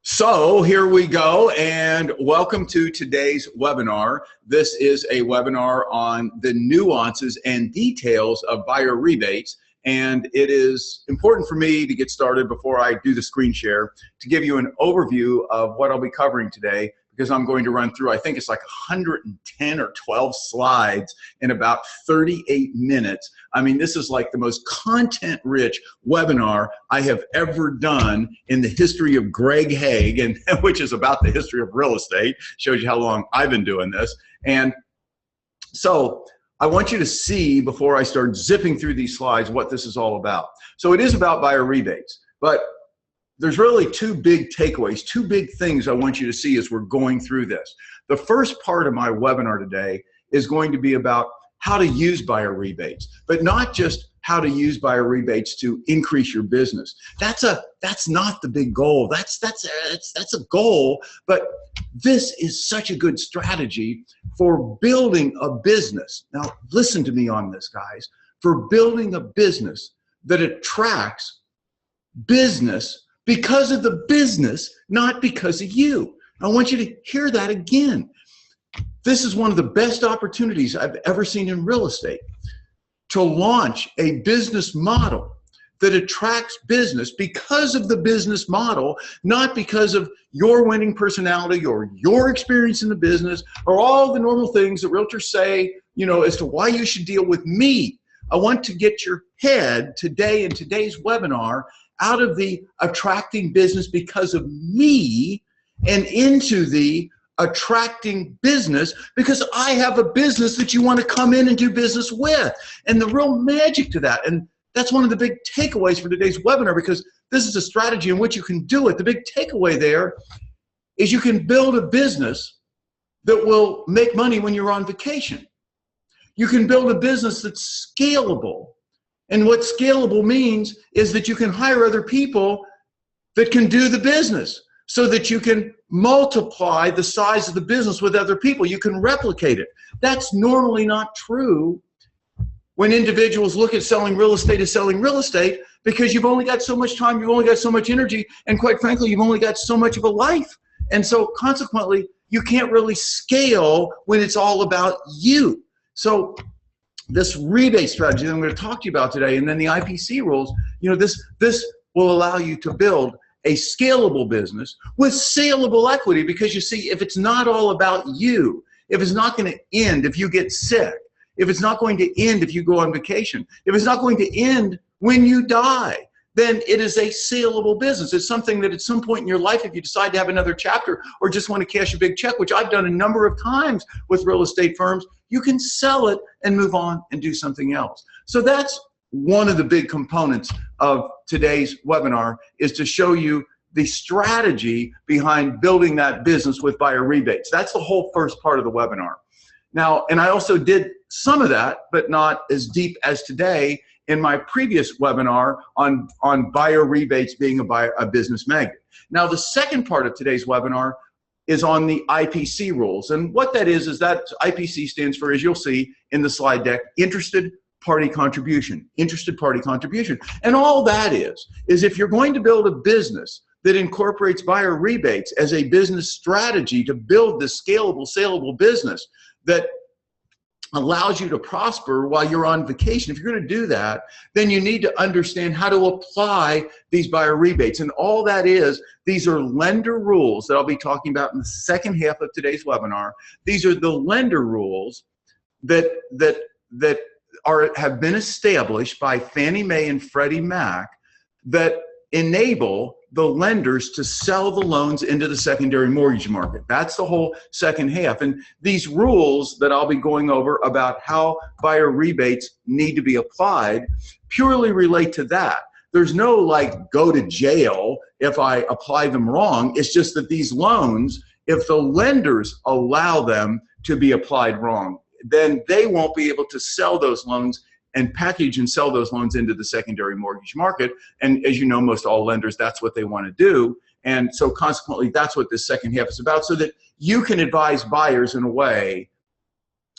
So here we go, and welcome to today's webinar. This is a webinar on the nuances and details of buyer rebates, and it is important for me to get started before I do the screen share to give you an overview of what I'll be covering today, because I'm going to run through, I think it's like 110 or 12 slides in about 38 minutes. I mean, this is like the most content-rich webinar I have ever done in the history of Hague, and which is about the history of real estate. Shows you how long I've been doing this. And so I want you to see, before I start zipping through these slides, what this is all about. So it is about buyer rebates, but there's really two big takeaways, two big things I want you to see as we're going through this. The first part of my webinar today is going to be about how to use buyer rebates, but not just how to use buyer rebates to increase your business. That's not the big goal. That's a goal, but this is such a good strategy for building a business. Now, listen to me on this, guys. For building a business that attracts business because of the business, not because of you. I want you to hear that again. This is one of the best opportunities I've ever seen in real estate, to launch a business model that attracts business because of the business model, not because of your winning personality or your experience in the business or all the normal things that realtors say, as to why you should deal with me. I want to get your head today in today's webinar out of the attracting business because of me and into the attracting business because I have a business that you want to come in and do business with. And the real magic to that, and that's one of the big takeaways for today's webinar, because this is a strategy in which you can do it. The big takeaway there is you can build a business that will make money when you're on vacation. You can build a business that's scalable. And what scalable means is that you can hire other people that can do the business so that you can multiply the size of the business with other people. You can replicate it. That's normally not true when individuals look at selling real estate as selling real estate, because you've only got so much time, you've only got so much energy, and quite frankly, you've only got so much of a life. And so consequently, you can't really scale when it's all about you. So this rebate strategy that I'm going to talk to you about today, and then the IPC rules, this will allow you to build a scalable business with saleable equity, because you see, if it's not all about you, if it's not going to end if you get sick, if it's not going to end if you go on vacation, if it's not going to end when you die, then it is a saleable business. It's something that at some point in your life, if you decide to have another chapter or just want to cash a big check, which I've done a number of times with real estate firms, you can sell it and move on and do something else. So that's one of the big components of today's webinar, is to show you the strategy behind building that business with buyer rebates. That's the whole first part of the webinar. Now, and I also did some of that, but not as deep as today, in my previous webinar on buyer rebates being a business magnet. Now, the second part of today's webinar is on the IPC rules. And what that is that IPC stands for, as you'll see in the slide deck, interested party contribution, interested party contribution. And all that is if you're going to build a business that incorporates buyer rebates as a business strategy to build this scalable, saleable business that allows you to prosper while you're on vacation, if you're going to do that, then you need to understand how to apply these buyer rebates. And all that is, these are lender rules that I'll be talking about in the second half of today's webinar. These are the lender rules that have been established by Fannie Mae and Freddie Mac that enable the lenders to sell the loans into the secondary mortgage market. That's the whole second half. And these rules that I'll be going over about how buyer rebates need to be applied purely relate to that. There's no like go to jail if I apply them wrong. It's just that these loans, if the lenders allow them to be applied wrong, then they won't be able to sell those loans and package and sell those loans into the secondary mortgage market. And as you know, most all lenders, that's what they want to do. And so consequently, that's what this second half is about, so that you can advise buyers in a way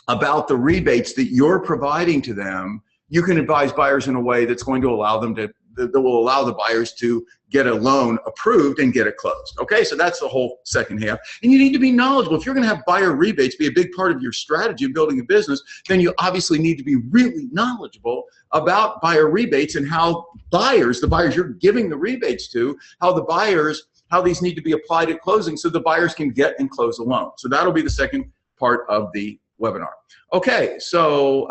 about the rebates that you're providing to them. You can advise buyers in a way that's going to allow them to that will allow the buyers to get a loan approved and get it closed. Okay, so that's the whole second half. And you need to be knowledgeable. If you're going to have buyer rebates be a big part of your strategy of building a business, then you obviously need to be really knowledgeable about buyer rebates and how the buyers you're giving the rebates to, how these need to be applied at closing so the buyers can get and close a loan. So that'll be the second part of the webinar. Okay, so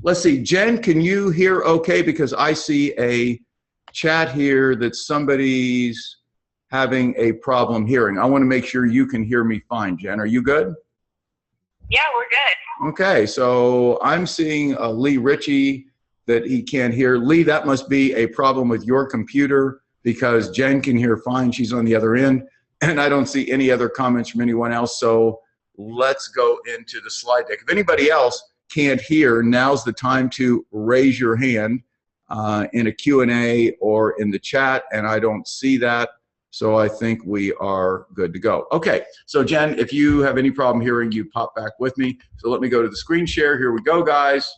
let's see. Jen, can you hear okay? Because I see a chat here that somebody's having a problem hearing. I want to make sure you can hear me fine, Jen. Are you good? Yeah, we're good. Okay, so I'm seeing Lee Ritchie that he can't hear. Lee, that must be a problem with your computer because Jen can hear fine. She's on the other end, and I don't see any other comments from anyone else. So let's go into the slide deck. If anybody else can't hear, now's the time to raise your hand in a Q&A or in the chat, and I don't see that. So I think we are good to go. Okay, so Jen, if you have any problem hearing, you pop back with me. So let me go to the screen share. Here we go, guys.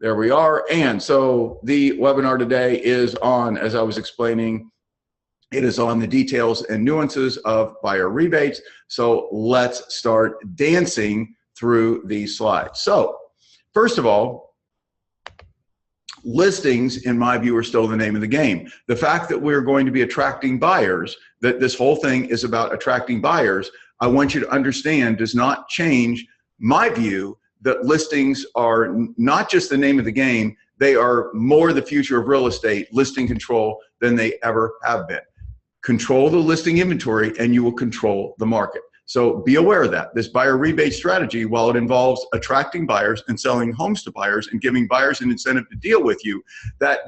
There we are. And so the webinar today is on, as I was explaining, it is on the details and nuances of buyer rebates. So let's start dancing through these slides. So first of all, listings, in my view, are still the name of the game. The fact that we're going to be attracting buyers, that this whole thing is about attracting buyers, I want you to understand does not change my view that listings are not just the name of the game, they are more the future of real estate, listing control, than they ever have been. Control the listing inventory and you will control the market. So be aware of that. This buyer rebate strategy, while it involves attracting buyers and selling homes to buyers and giving buyers an incentive to deal with you, that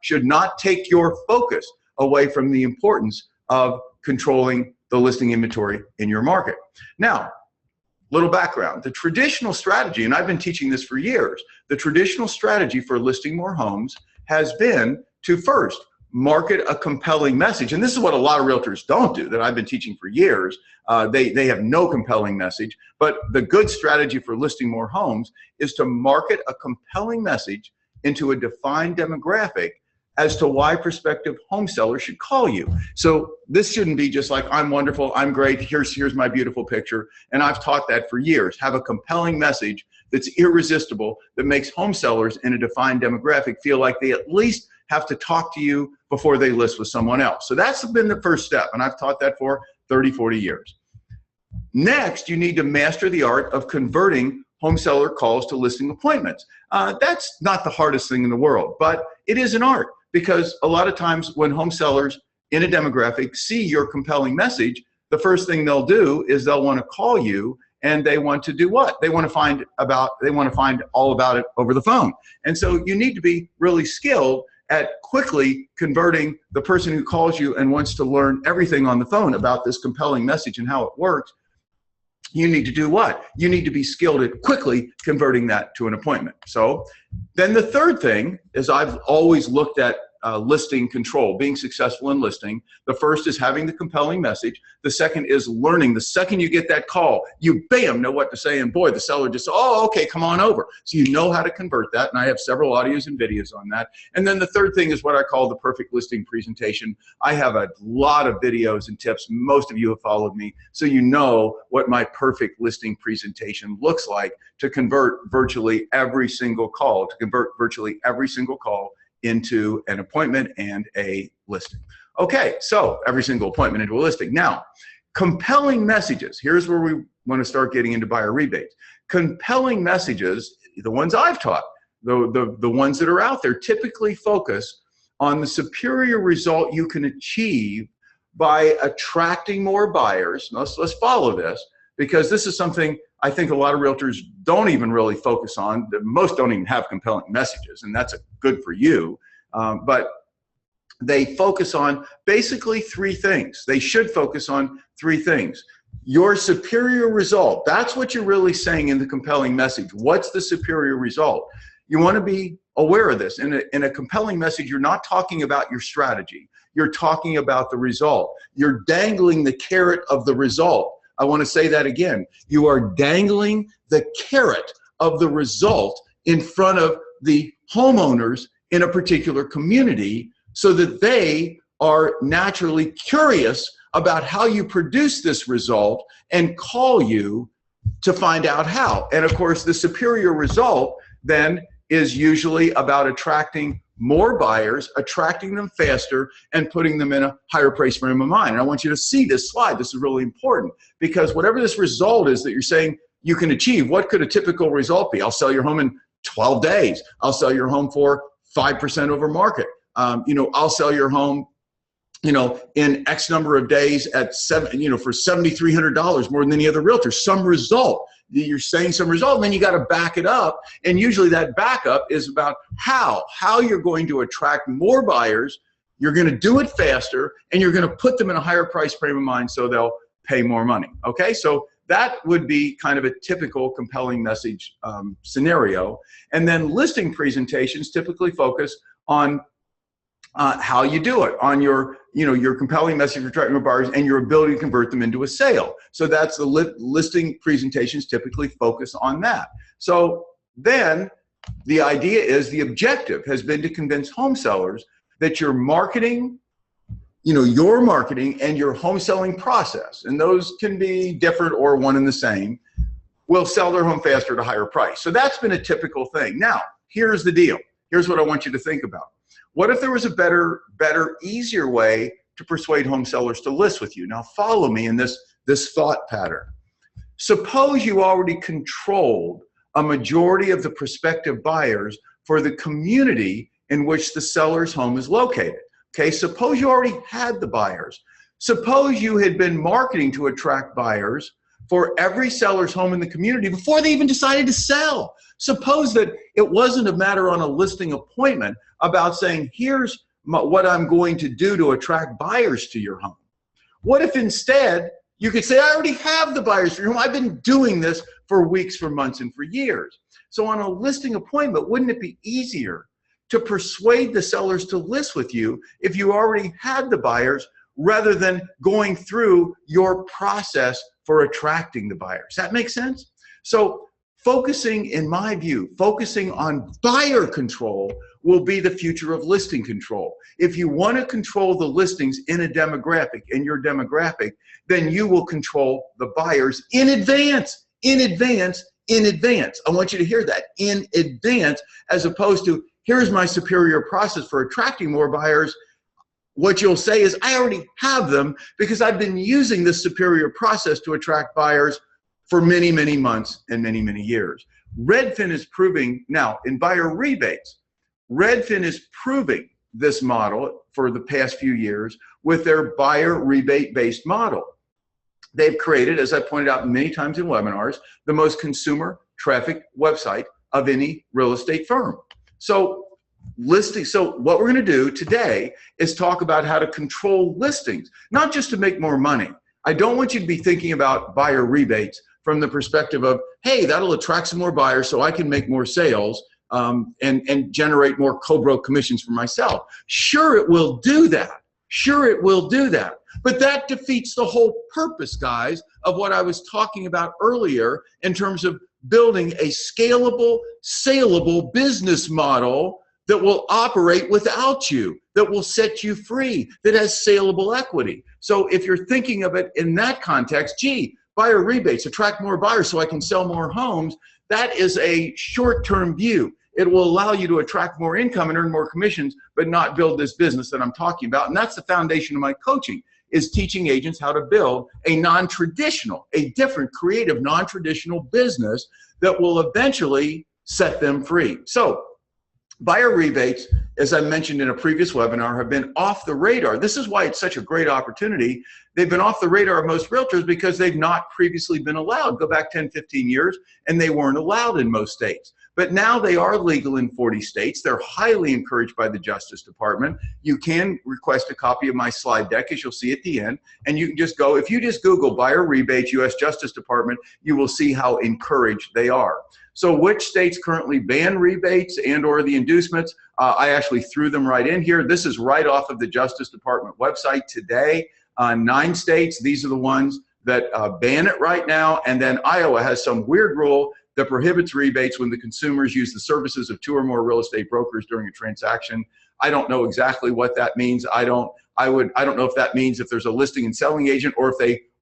should not take your focus away from the importance of controlling the listing inventory in your market. Now, little background. The traditional strategy, and I've been teaching this for years, the traditional strategy for listing more homes has been to first market a compelling message. And this is what a lot of realtors don't do that I've been teaching for years. They have no compelling message, but the good strategy for listing more homes is to market a compelling message into a defined demographic as to why prospective home sellers should call you. So this shouldn't be just like, I'm wonderful, I'm great, here's my beautiful picture. And I've taught that for years. Have a compelling message that's irresistible, that makes home sellers in a defined demographic feel like they at least have to talk to you before they list with someone else. So that's been the first step, and I've taught that for 30, 40 years. Next, you need to master the art of converting home seller calls to listing appointments. That's not the hardest thing in the world, but it is an art, because a lot of times when home sellers in a demographic see your compelling message, the first thing they'll do is they'll want to call you, and they want to do what? They want to find all about it over the phone. And so you need to be really skilled at quickly converting the person who calls you and wants to learn everything on the phone about this compelling message and how it works. You need to do what? You need to be skilled at quickly converting that to an appointment. So then the third thing is, I've always looked at listing control, being successful in listing. The first is having the compelling message. The second is learning. The second you get that call, you bam, know what to say. And boy, the seller just, oh, okay, come on over. So you know how to convert that. And I have several audios and videos on that. And then the third thing is what I call the perfect listing presentation. I have a lot of videos and tips. Most of you have followed me, so you know what my perfect listing presentation looks like to convert virtually every single call, into an appointment and a listing. Okay, so every single appointment into a listing. Now, compelling messages. Here's where we want to start getting into buyer rebates. Compelling messages, the ones I've taught, the ones that are out there, typically focus on the superior result you can achieve by attracting more buyers. Now, let's follow this, because this is something I think a lot of realtors don't even really focus on. Most don't even have compelling messages, and that's good for you. But they focus on basically three things. They should focus on three things. Your superior result, that's what you're really saying in the compelling message. What's the superior result? You want to be aware of this. In a compelling message, you're not talking about your strategy. You're talking about the result. You're dangling the carrot of the result. I want to say that again. You are dangling the carrot of the result in front of the homeowners in a particular community so that they are naturally curious about how you produce this result and call you to find out how. And of course, the superior result then is usually about attracting more buyers, attracting them faster, and putting them in a higher price frame of mind. And I want you to see this slide. This is really important because whatever this result is that you're saying you can achieve, what could a typical result be? I'll sell your home in 12 days. I'll sell your home for 5% over market. I'll sell your home in X number of days at for $7,300 more than any other realtor. Some result. You're saying some result, and then you got to back it up. And usually that backup is about how you're going to attract more buyers, you're going to do it faster, and you're going to put them in a higher price frame of mind so they'll pay more money. Okay, so that would be kind of a typical compelling message scenario. And then listing presentations typically focus on how you do it, on your compelling message for attracting more buyers and your ability to convert them into a sale. So that's the listing presentations typically focus on that. So then the idea is the objective has been to convince home sellers that your marketing and your home selling process, and those can be different or one and the same, will sell their home faster at a higher price. So that's been a typical thing. Now, here's the deal. Here's what I want you to think about. What if there was a better, easier way to persuade home sellers to list with you? Now follow me in this thought pattern. Suppose you already controlled a majority of the prospective buyers for the community in which the seller's home is located. Okay, suppose you already had the buyers. Suppose you had been marketing to attract buyers for every seller's home in the community before they even decided to sell. Suppose that it wasn't a matter on a listing appointment about saying, here's what I'm going to do to attract buyers to your home. What if instead you could say, I already have the buyers for your home. I've been doing this for weeks, for months, and for years. So on a listing appointment, wouldn't it be easier to persuade the sellers to list with you if you already had the buyers rather than going through your process for attracting the buyers? That makes sense? So focusing, in my view, focusing on buyer control will be the future of listing control. If you want to control the listings in a demographic, in your demographic, then you will control the buyers in advance, in advance, in advance. I want you to hear that, in advance, as opposed to, here's my superior process for attracting more buyers. What you'll say is, I already have them because I've been using this superior process to attract buyers for many, many months and many, many years. Redfin is proving, now in buyer rebates, Redfin is proving this model for the past few years with their buyer rebate-based model. They've created, as I pointed out many times in webinars, the most consumer traffic website of any real estate firm. So what we're going to do today is talk about how to control listings, not just to make more money. I don't want you to be thinking about buyer rebates from the perspective of, hey, that'll attract some more buyers so I can make more sales and generate more co-broke commissions for myself. Sure, it will do that. Sure, it will do that. But that defeats the whole purpose, guys, of what I was talking about earlier in terms of building a scalable, saleable business model that will operate without you, that will set you free, that has saleable equity. So if you're thinking of it in that context, gee, buyer rebates, attract more buyers so I can sell more homes, that is a short-term view. It will allow you to attract more income and earn more commissions, but not build this business that I'm talking about. And that's the foundation of my coaching, is teaching agents how to build a non-traditional, a different, creative, non-traditional business that will eventually set them free. So buyer rebates, as I mentioned in a previous webinar, have been off the radar. This is why it's such a great opportunity. They've been off the radar of most realtors because they've not previously been allowed. Go back 10, 15 years, and they weren't allowed in most states. But now they are legal in 40 states. They're highly encouraged by the Justice Department. You can request a copy of my slide deck, as you'll see at the end, and you can just go, if you just Google buyer rebates, U.S. Justice Department, you will see how encouraged they are. So which states currently ban rebates and or the inducements? I actually threw them right in here. This is right off of the Justice Department website today. 9 states, these are the ones that ban it right now. And then Iowa has some weird rule that prohibits rebates when the consumers use the services of 2 or more real estate brokers during a transaction. I don't know exactly what that means. I don't know if that means if there's a listing and selling agent, or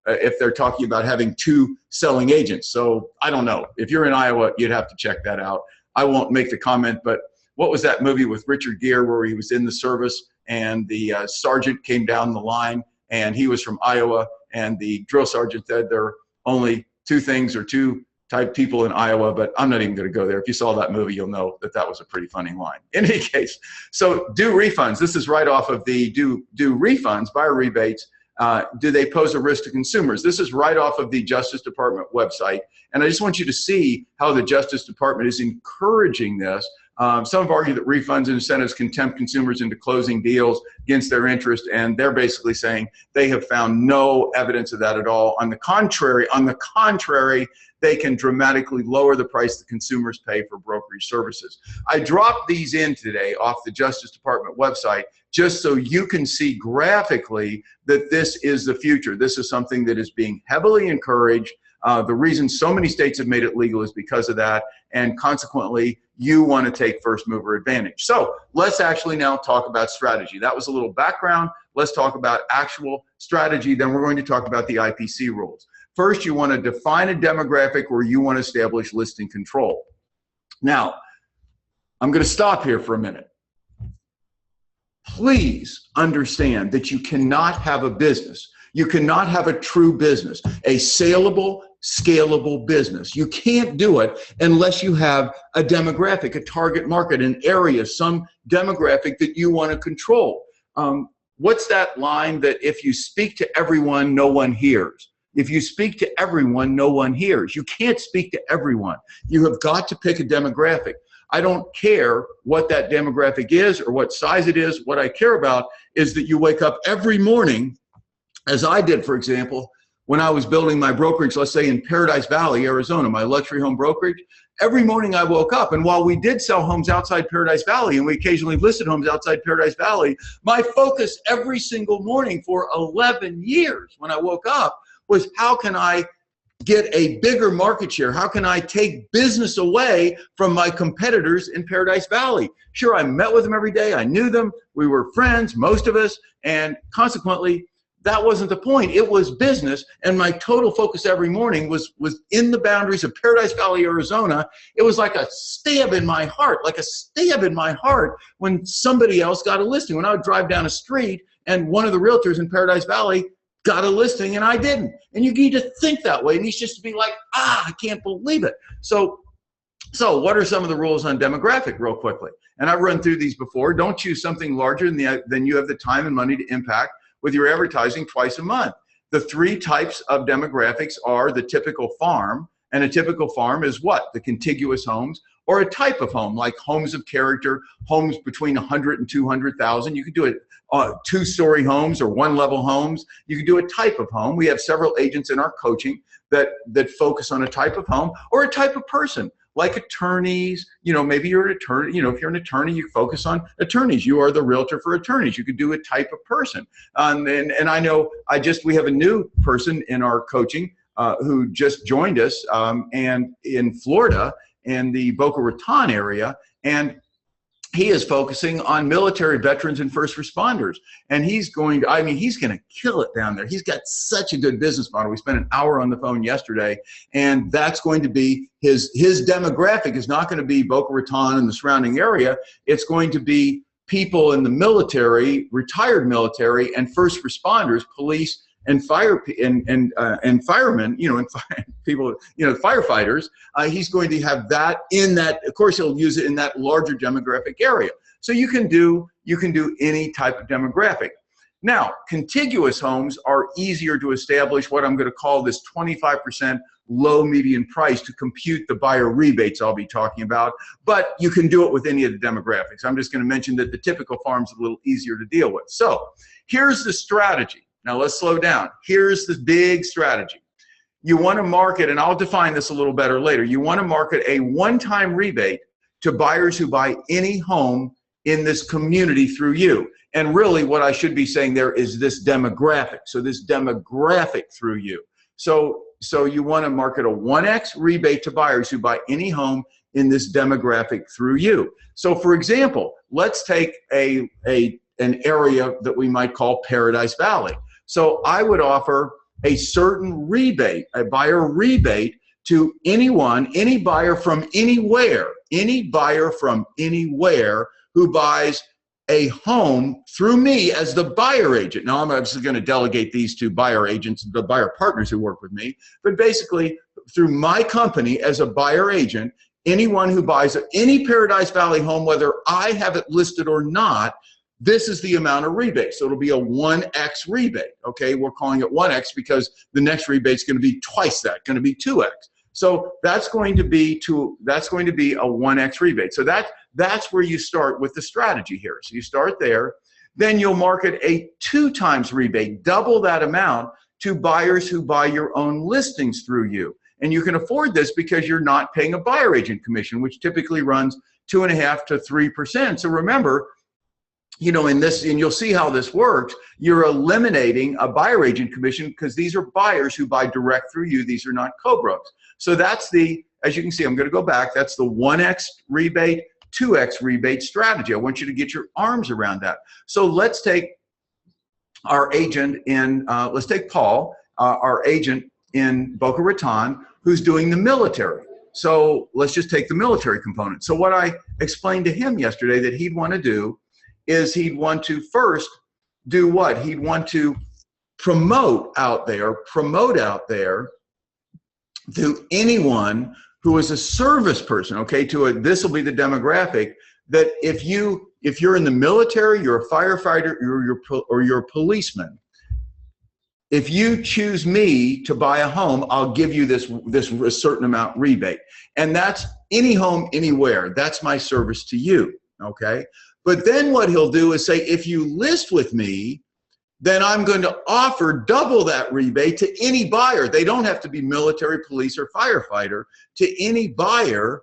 if they're talking about having 2 selling agents. So I don't know. If you're in Iowa, you'd have to check that out. I won't make the comment, but what was that movie with Richard Gere where he was in the service and the sergeant came down the line and he was from Iowa, and the drill sergeant said there are only 2 things or 2 type people in Iowa, but I'm not even going to go there. If you saw that movie, you'll know that that was a pretty funny line. In any case, so due refunds. This is right off of the due refunds, buyer rebates. Do they pose a risk to consumers? This is right off of the Justice Department website. And I just want you to see how the Justice Department is encouraging this. Some have argued that refunds and incentives can tempt consumers into closing deals against their interest, and they're basically saying they have found no evidence of that at all. On the contrary, they can dramatically lower the price that consumers pay for brokerage services. I dropped these in today off the Justice Department website just so you can see graphically that this is the future. This is something that is being heavily encouraged. The reason so many states have made it legal is because of that, and consequently, you want to take first mover advantage. So let's actually now talk about strategy. That was a little background. Let's talk about actual strategy. Then we're going to talk about the IPC rules. First, you want to define a demographic where you want to establish listing control. Now, I'm going to stop here for a minute. Please understand that you cannot have a business. You cannot have a true business, a saleable, scalable business. You can't do it unless you have a demographic, a target market, an area, some demographic that you want to control. What's that line that if you speak to everyone, no one hears? If you speak to everyone, no one hears. You can't speak to everyone. You have got to pick a demographic. I don't care what that demographic is or what size it is. What I care about is that you wake up every morning, as I did, for example, when I was building my brokerage, let's say in Paradise Valley, Arizona, my luxury home brokerage. Every morning I woke up, and while we did sell homes outside Paradise Valley, and we occasionally listed homes outside Paradise Valley, my focus every single morning for 11 years when I woke up was how can I get a bigger market share? How can I take business away from my competitors in Paradise Valley? Sure, I met with them every day. I knew them. We were friends, most of us, and consequently, that wasn't the point. It was business, and my total focus every morning was in the boundaries of Paradise Valley, Arizona. It was like a stab in my heart, when somebody else got a listing. When I would drive down a street and one of the realtors in Paradise Valley got a listing and I didn't. And you need to think that way. It needs just to be like, I can't believe it. So what are some of the rules on demographic real quickly? And I've run through these before. Don't choose something larger than you have the time and money to impact with your advertising twice a month. The 3 types of demographics are the typical farm, and a typical farm is what? The contiguous homes, or a type of home, like homes of character, homes between 100 and 200,000. You could do it 2-story homes or 1-level homes. You can do a type of home. We have several agents in our coaching that focus on a type of home or a type of person, like attorneys. Maybe you're an attorney. If you're an attorney, you focus on attorneys. You are the realtor for attorneys. You could do a type of person. And I know we have a new person in our coaching who just joined us and in Florida in the Boca Raton area. And he is focusing on military veterans and first responders. And he's going to kill it down there. He's got such a good business model. We spent an hour on the phone yesterday, and that's going to be his demographic is not going to be Boca Raton and the surrounding area. It's going to be people in the military, retired military, and first responders, police, and firemen, people, firefighters. He's going to have that in that. Of course, he'll use it in that larger demographic area. So you can do any type of demographic. Now, contiguous homes are easier to establish what I'm going to call this 25% low median price to compute the buyer rebates I'll be talking about, but you can do it with any of the demographics. I'm just going to mention that the typical farm's a little easier to deal with. So here's the strategy. Now let's slow down. Here's the big strategy. You want to market, and I'll define this a little better later, you want to market a one-time rebate to buyers who buy any home in this community through you. And really what I should be saying there is this demographic. So this demographic through you. So you want to market a 1x rebate to buyers who buy any home in this demographic through you. So for example, let's take an area that we might call Paradise Valley. So I would offer a certain rebate, a buyer rebate, to anyone, any buyer from anywhere who buys a home through me as the buyer agent. Now, I'm obviously going to delegate these to buyer agents, the buyer partners who work with me, but basically through my company as a buyer agent, anyone who buys any Paradise Valley home, whether I have it listed or not, this is the amount of rebate. So it'll be a 1x rebate. Okay, we're calling it 1x because the next rebate is going to be twice that, going to be 2x. So that's going to be a 1x rebate. So that's where you start with the strategy here. So you start there, then you'll market a 2 times rebate, double that amount, to buyers who buy your own listings through you. And you can afford this because you're not paying a buyer agent commission, which typically runs 2.5% to 3%. So remember, you know, in this, and you'll see how this works, you're eliminating a buyer agent commission because these are buyers who buy direct through you. These are not co-brokes. So that's the, as you can see, I'm going to go back. That's the 1x rebate, 2x rebate strategy. I want you to get your arms around that. So let's take our agent in, let's take Paul, our agent in Boca Raton, who's doing the military. So let's just take the military component. So what I explained to him yesterday that he'd want to do is he'd want to first do what? He'd want to promote out there to anyone who is a service person, okay, this will be the demographic, that if you're in the military, you're a firefighter, or you're a policeman, if you choose me to buy a home, I'll give you this a certain amount rebate. And that's any home, anywhere. That's my service to you, okay? But then what he'll do is say, if you list with me, then I'm going to offer double that rebate to any buyer. They don't have to be military, police, or firefighter, to any buyer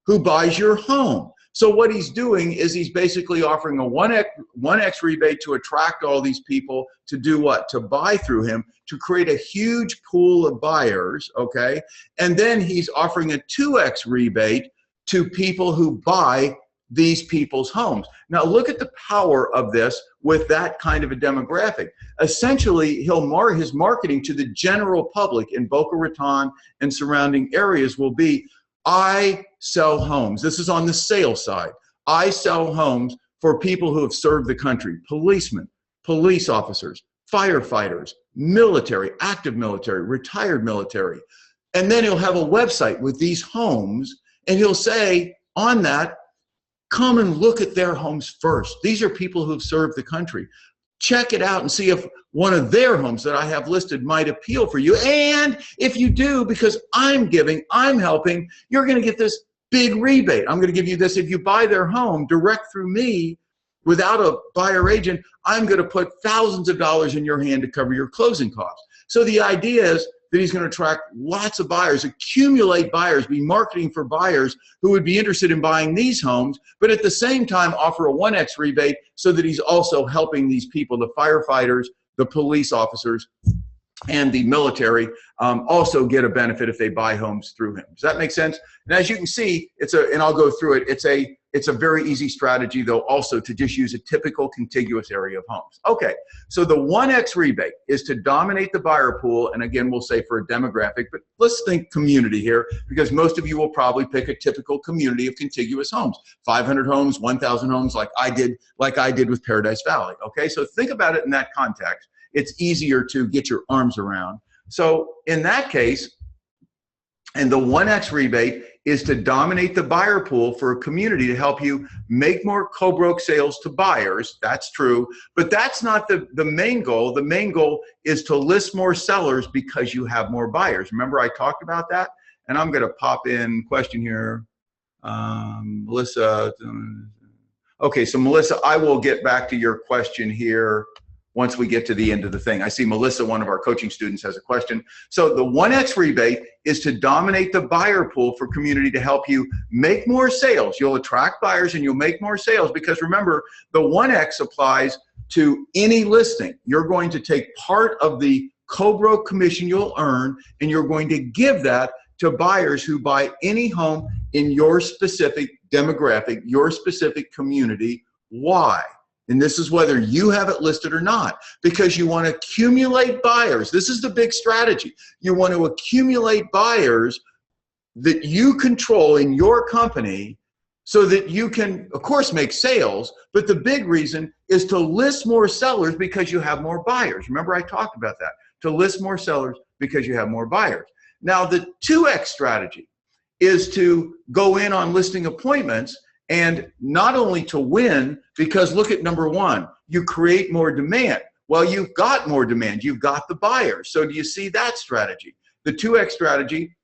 who buys your home. So what he's doing is he's basically offering a 1x rebate to attract all these people to do what? To buy through him, to create a huge pool of buyers, okay? And then he's offering a 2x rebate to people who buy these people's homes. Now look at the power of this with that kind of a demographic. Essentially, his marketing to the general public in Boca Raton and surrounding areas will be, I sell homes. This is on the sales side. I sell homes for people who have served the country, policemen, police officers, firefighters, military, active military, retired military. And then he'll have a website with these homes, and he'll say on that, come and look at their homes first. These are people who've served the country. Check it out and see if one of their homes that I have listed might appeal for you. And if you do, because I'm helping, you're going to get this big rebate. I'm going to give you this. If you buy their home direct through me without a buyer agent, I'm going to put thousands of dollars in your hand to cover your closing costs. So the idea is that he's going to attract lots of buyers, accumulate buyers, be marketing for buyers who would be interested in buying these homes, but at the same time offer a 1x rebate so that he's also helping these people, the firefighters, the police officers, and the military also get a benefit if they buy homes through him. Does that make sense? And as you can see, and I'll go through it, it's a very easy strategy, though, also to just use a typical contiguous area of homes. Okay, so the 1x rebate is to dominate the buyer pool, and again, we'll say for a demographic, but let's think community here, because most of you will probably pick a typical community of contiguous homes, 500 homes, 1,000 homes, like I did with Paradise Valley. Okay, so think about it in that context. It's easier to get your arms around. So in that case, and the 1x rebate is to dominate the buyer pool for a community to help you make more co-broke sales to buyers. That's true, but that's not the main goal. The main goal is to list more sellers because you have more buyers. Remember I talked about that? And I'm going to pop in question here. Melissa. Okay, so Melissa, I will get back to your question here once we get to the end of the thing. I see Melissa, one of our coaching students, has a question. So the 1x rebate is to dominate the buyer pool for community to help you make more sales. You'll attract buyers and you'll make more sales because remember, the 1x applies to any listing. You're going to take part of the co-broke commission you'll earn, and you're going to give that to buyers who buy any home in your specific demographic, your specific community. Why? And this is whether you have it listed or not, because you want to accumulate buyers. This is the big strategy. You want to accumulate buyers that you control in your company so that you can, of course, make sales, but the big reason is to list more sellers because you have more buyers. Remember, I talked about that. To list more sellers because you have more buyers. Now, the 2X strategy is to go in on listing appointments, and not only to win, because look at number one, you create more demand. Well, you've got more demand. You've got the buyers. So do you see that strategy? The 2X strategy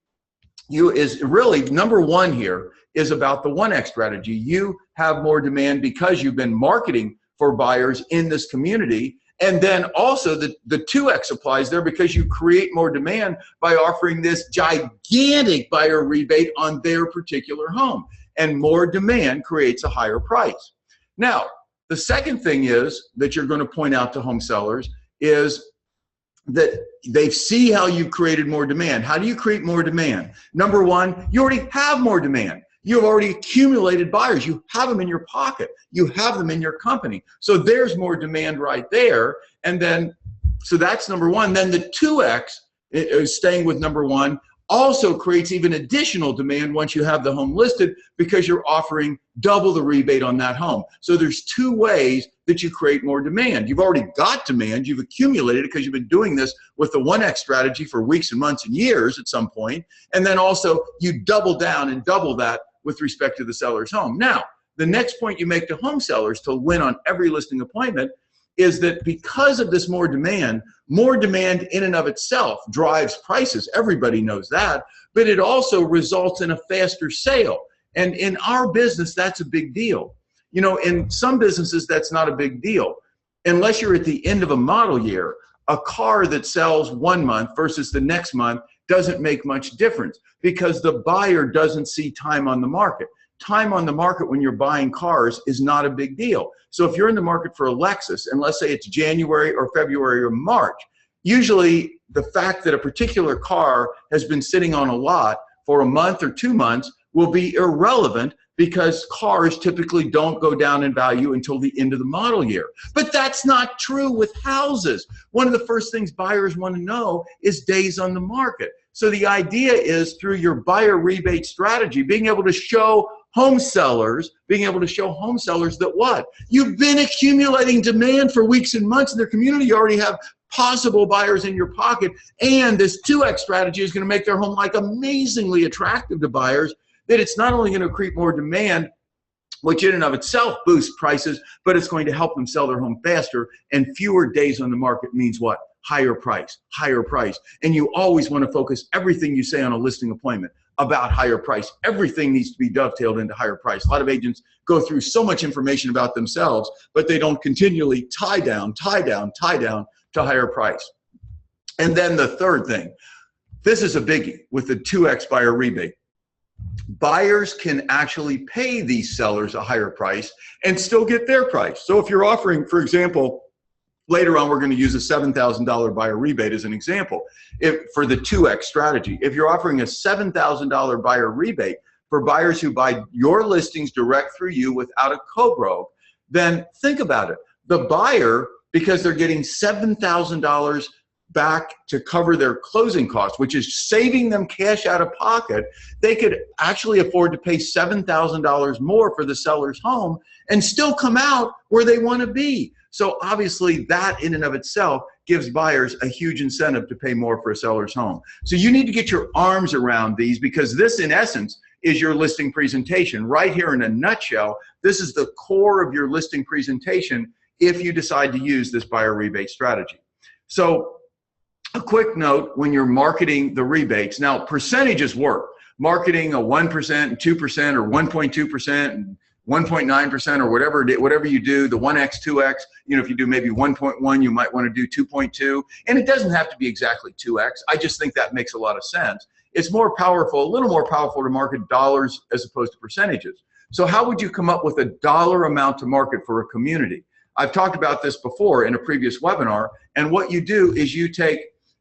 is really, number one here is about the 1X strategy. You have more demand because you've been marketing for buyers in this community. And then also the 2X applies there because you create more demand by offering this gigantic buyer rebate on their particular home. And more demand creates a higher price. Now, the second thing is that you're going to point out to home sellers is that they see how you've created more demand. How do you create more demand? Number one, you already have more demand. You've already accumulated buyers. You have them in your pocket. You have them in your company. So there's more demand right there. And then, so that's number one. Then the 2X, staying with number one, also creates even additional demand once you have the home listed because you're offering double the rebate on that home. So there's two ways that you create more demand. You've already got demand. You've accumulated it because you've been doing this with the 1X strategy for weeks and months and years at some point. And then also you double down and double that with respect to the seller's home. Now, the next point you make to home sellers to win on every listing appointment is that because of this more demand in and of itself drives prices. Everybody knows that, but it also results in a faster sale. And in our business, that's a big deal. You know, in some businesses, that's not a big deal. Unless you're at the end of a model year, a car that sells 1 month versus the next month doesn't make much difference because the buyer doesn't see time on the market. Time on the market when you're buying cars is not a big deal. So if you're in the market for a Lexus, and let's say it's January or February or March, usually the fact that a particular car has been sitting on a lot for a month or 2 months will be irrelevant because cars typically don't go down in value until the end of the model year. But that's not true with houses. One of the first things buyers want to know is days on the market. So the idea is through your buyer rebate strategy, being able to show home sellers that what? You've been accumulating demand for weeks and months in their community. You already have possible buyers in your pocket. And this 2X strategy is going to make their home like amazingly attractive to buyers that it's not only going to create more demand, which in and of itself boosts prices, but it's going to help them sell their home faster. And fewer days on the market means what? Higher price, higher price. And you always want to focus everything you say on a listing appointment about higher price. Everything needs to be dovetailed into higher price. A lot of agents go through so much information about themselves, but they don't continually tie down to higher price. And then the third thing, this is a biggie with the 2X buyer rebate. Buyers can actually pay these sellers a higher price and still get their price. So if you're offering, for example, later on we're going to use a $7,000 buyer rebate as an example for the 2X strategy. If you're offering a $7,000 buyer rebate for buyers who buy your listings direct through you without a co-broke, then think about it. The buyer, because they're getting $7,000 back to cover their closing costs, which is saving them cash out of pocket, they could actually afford to pay $7,000 more for the seller's home and still come out where they want to be. So obviously that in and of itself gives buyers a huge incentive to pay more for a seller's home. So you need to get your arms around these because this in essence is your listing presentation. Right here in a nutshell, this is the core of your listing presentation if you decide to use this buyer rebate strategy. So a quick note when you're marketing the rebates. Now, percentages work. Marketing a 1% and 2% or 1.2% and 1.9% or whatever you do, the 1X, 2X, if you do maybe 1.1, you might want to do 2.2. And it doesn't have to be exactly 2X. I just think that makes a lot of sense. It's more powerful, a little more powerful to market dollars as opposed to percentages. So how would you come up with a dollar amount to market for a community? I've talked about this before in a previous webinar. And what you do is you take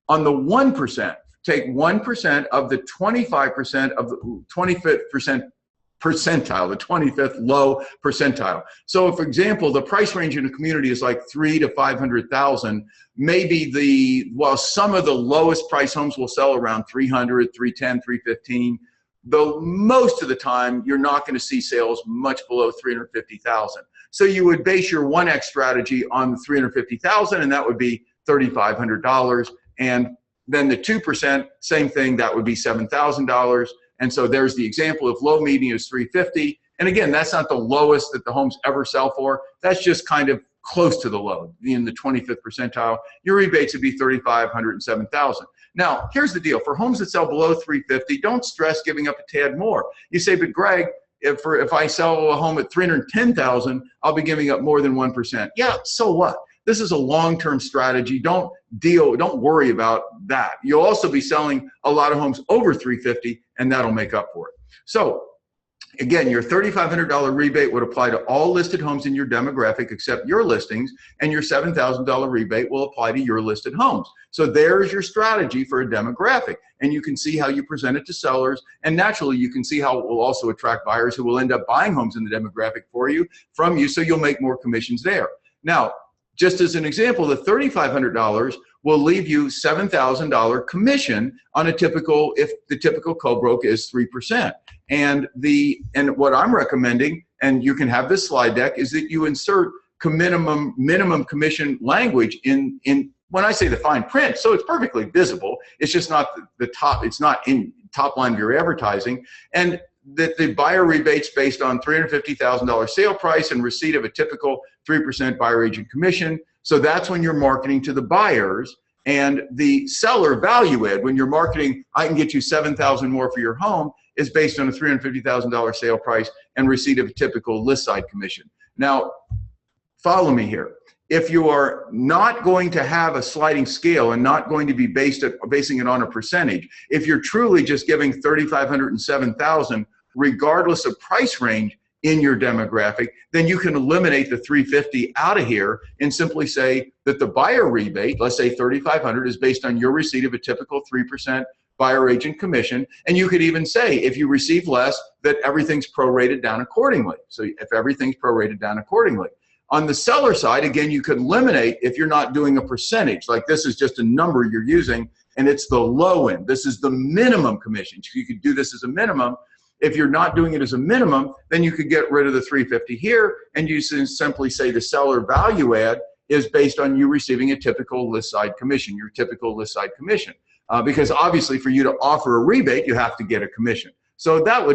On the 1%, take 1% of the 25% of the 25th percentile, the 25th low percentile. So for example, the price range in a community is like 3 to 500,000. Maybe while some of the lowest price homes will sell around 300, 310, 315, though most of the time you're not going to see sales much below 350,000. So you would base your 1X strategy on 350,000, and that would be $3,500. And then the 2%, same thing, that would be $7,000. And so there's the example of low median is 350. And again, that's not the lowest that the homes ever sell for. That's just kind of close to the low, in the 25th percentile. Your rebates would be 3,500 and 7,000. Now, here's the deal. For homes that sell below 350, don't stress giving up a tad more. You say, but Greg, if I sell a home at 310,000, I'll be giving up more than 1%. Yeah, so what? This is a long-term strategy. Don't worry about that. You'll also be selling a lot of homes over 350, and that'll make up for it. So again, your $3,500 rebate would apply to all listed homes in your demographic except your listings, and your $7,000 rebate will apply to your listed homes. So there's your strategy for a demographic, and you can see how you present it to sellers, and naturally you can see how it will also attract buyers who will end up buying homes in the demographic from you, so you'll make more commissions there. Now, just as an example, the $3,500 will leave you $7,000 commission on if the typical co-broke is 3%. And what I'm recommending, and you can have this slide deck, is that you insert minimum commission language in when I say the fine print, so it's perfectly visible. It's just not the top. It's not in top line of your advertising, and that the buyer rebates based on $350,000 sale price and receipt of a typical 3% buyer agent commission. So that's when you're marketing to the buyers. And the seller value add, when you're marketing, I can get you $7,000 more for your home, is based on a $350,000 sale price and receipt of a typical list side commission. Now, follow me here. If you are not going to have a sliding scale and not going to be basing it on a percentage, if you're truly just giving $3,500 and $7,000, regardless of price range in your demographic, then you can eliminate the 350 out of here and simply say that the buyer rebate, let's say $3,500, is based on your receipt of a typical 3% buyer agent commission. And you could even say, if you receive less, that everything's prorated down accordingly. So if everything's prorated down accordingly. On the seller side, again, you could eliminate if you're not doing a percentage, like this is just a number you're using, and it's the low end. This is the minimum commission. You could do this as a minimum. If you're not doing it as a minimum, then you could get rid of the 350 here, and you simply say the seller value add is based on you receiving a typical list side commission, your typical list side commission. Because obviously for you to offer a rebate, you have to get a commission. So that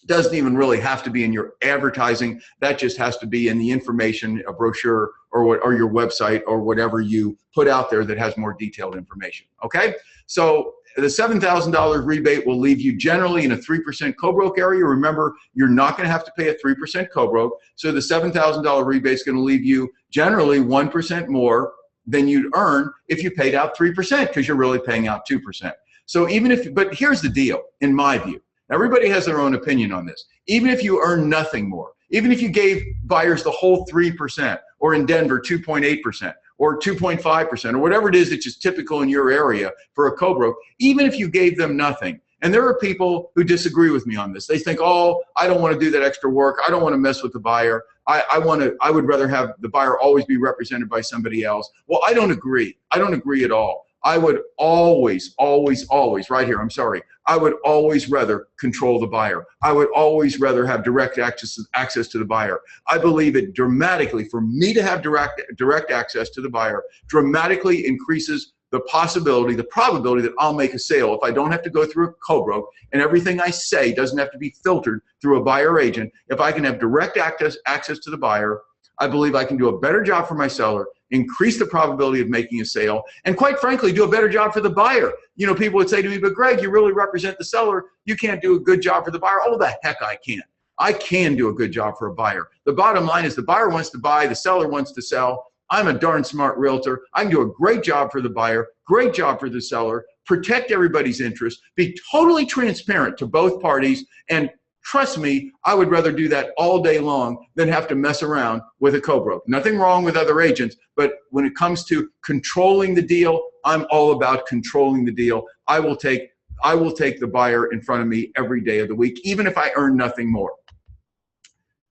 doesn't even really have to be in your advertising. That just has to be in the information, a brochure, or your website, or whatever you put out there that has more detailed information. Okay, so the $7,000 rebate will leave you generally in a 3% co-broke area. Remember, you're not going to have to pay a 3% co-broke, so the $7,000 rebate is going to leave you generally 1% more than you'd earn if you paid out 3%, because you're really paying out 2%. So but here's the deal, in my view. Everybody has their own opinion on this. Even if you earn nothing more, even if you gave buyers the whole 3%, or in Denver 2.8%, or 2.5%, or whatever it is that's just typical in your area for a co-broke, even if you gave them nothing. And there are people who disagree with me on this. They think, oh, I don't want to do that extra work. I don't want to mess with the buyer. I would rather have the buyer always be represented by somebody else. Well, I don't agree. I don't agree at all. I would always, right here, I'm sorry, I would always rather control the buyer. I would always rather have direct access to the buyer. I believe it dramatically, for me to have direct access to the buyer, dramatically increases the possibility, the probability that I'll make a sale if I don't have to go through a co-broke, and everything I say doesn't have to be filtered through a buyer agent. If I can have direct access to the buyer, I believe I can do a better job for my seller, increase the probability of making a sale, and quite frankly, do a better job for the buyer. You know, people would say to me, but Greg, you really represent the seller. You can't do a good job for the buyer. Oh, the heck I can. I can do a good job for a buyer. The bottom line is the buyer wants to buy, the seller wants to sell. I'm a darn smart realtor. I can do a great job for the buyer, great job for the seller, protect everybody's interest, be totally transparent to both parties, and trust me, I would rather do that all day long than have to mess around with a co-broke. Nothing wrong with other agents, but when it comes to controlling the deal, I'm all about controlling the deal. I will take the buyer in front of me every day of the week, even if I earn nothing more.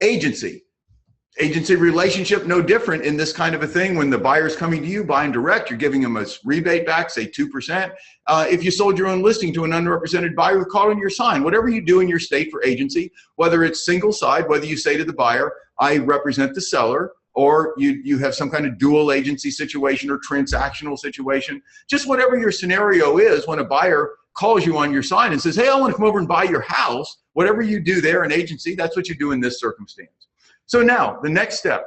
Agency relationship, no different in this kind of a thing. When the buyer's coming to you, buying direct, you're giving them a rebate back, say 2%. If you sold your own listing to an underrepresented buyer, call on your sign. Whatever you do in your state for agency, whether it's single side, whether you say to the buyer, I represent the seller, or you have some kind of dual agency situation or transactional situation, just whatever your scenario is, when a buyer calls you on your sign and says, hey, I want to come over and buy your house, whatever you do there in agency, that's what you do in this circumstance. So now the next step,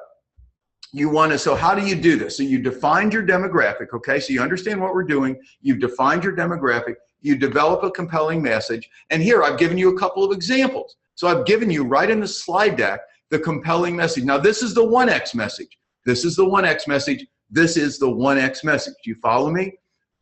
so how do you do this? So you defined your demographic, okay? So you understand what we're doing. You've defined your demographic. You develop a compelling message. And here I've given you a couple of examples. So I've given you right in the slide deck the compelling message. Now this is the 1X message. This is the 1X message. This is the 1X message. Do you follow me?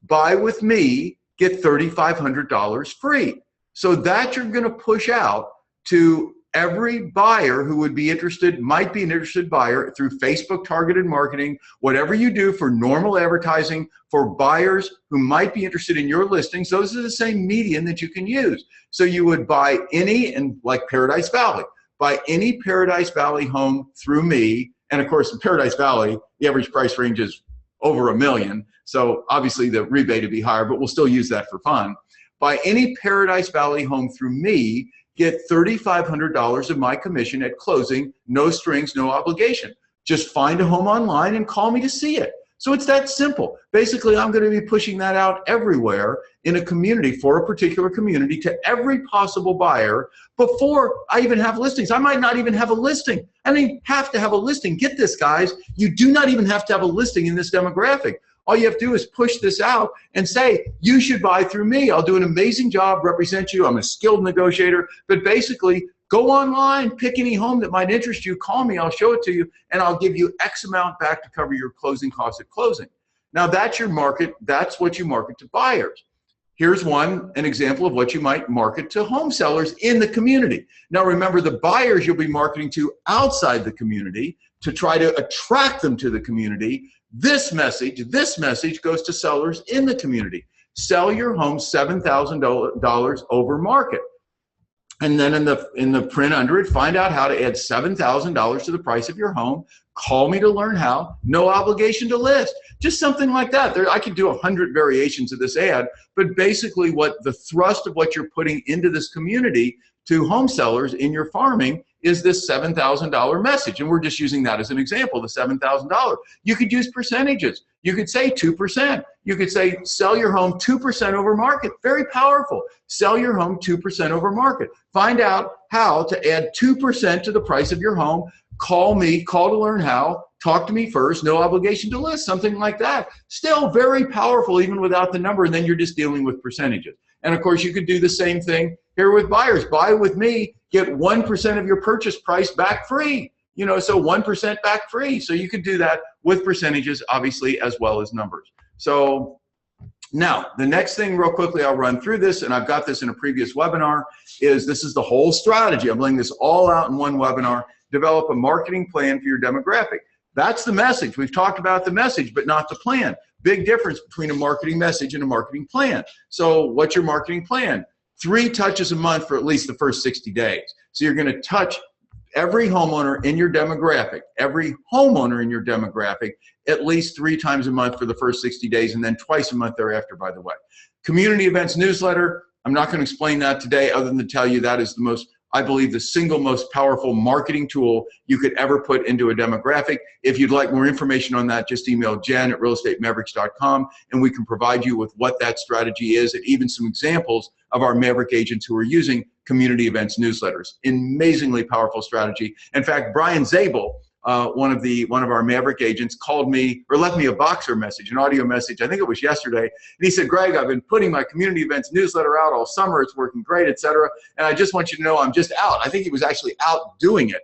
Buy with me, get $3,500 free. So that you're going to push out to every buyer who would be interested, might be an interested buyer, through Facebook targeted marketing, whatever you do for normal advertising for buyers who might be interested in your listings. Those are the same medium that you can use. So you would buy any, and like Paradise Valley, buy any Paradise Valley home through me. And of course, in Paradise Valley, the average price range is over $1 million. So obviously the rebate would be higher, but we'll still use that for fun. Buy any Paradise Valley home through me, get $3,500 of my commission at closing, no strings, no obligation. Just find a home online and call me to see it. So it's that simple. Basically, I'm going to be pushing that out everywhere in a community, for a particular community, to every possible buyer before I even have listings. I might not even have a listing. I don't even have to have a listing. Get this, guys. You do not even have to have a listing in this demographic. All you have to do is push this out and say, you should buy through me. I'll do an amazing job, represent you. I'm a skilled negotiator. But basically, go online, pick any home that might interest you, call me, I'll show it to you, and I'll give you X amount back to cover your closing costs at closing. Now that's your market. That's what you market to buyers. Here's an example of what you might market to home sellers in the community. Now remember, the buyers you'll be marketing to outside the community to try to attract them to the community. This message goes to sellers in the community. Sell your home $7,000 over market. And then in the print under it, find out how to add $7,000 to the price of your home. Call me to learn how. No obligation to list. Just something like that. I could do 100 variations of this ad, but basically what the thrust of what you're putting into this community to home sellers in your farming is this $7,000 message. And we're just using that as an example, the $7,000. You could use percentages. You could say 2%. You could say sell your home 2% over market. Very powerful. Sell your home 2% over market. Find out how to add 2% to the price of your home. Call me, call to learn how. Talk to me first, no obligation to list, something like that. Still very powerful even without the number, and then you're just dealing with percentages. And of course, you could do the same thing here with buyers. Buy with me, get 1% of your purchase price back free. You know, so 1% back free. So you could do that with percentages, obviously, as well as numbers. So now, the next thing real quickly, I'll run through this, and I've got this in a previous webinar, is this is the whole strategy. I'm laying this all out in one webinar. Develop a marketing plan for your demographic. That's the message. We've talked about the message, but not the plan. Big difference between a marketing message and a marketing plan. So what's your marketing plan? 3 touches a month for at least the first 60 days. So you're going to touch every homeowner in your demographic, at least 3 times a month for the first 60 days, and then twice a month thereafter, by the way. Community events newsletter, I'm not going to explain that today other than to tell you that is the most, I believe, the single most powerful marketing tool you could ever put into a demographic. If you'd like more information on that, just email Jen at realestatemaveriks.com, and we can provide you with what that strategy is and even some examples of our Maverick agents who are using community events newsletters. Amazingly powerful strategy. In fact, Brian Zabel, one of our Maverick agents, called me or left me a Boxer message, an audio message. I think it was yesterday. And he said, Greg, I've been putting my community events newsletter out all summer. It's working great, etc. And I just want you to know I'm just out. I think he was actually out doing it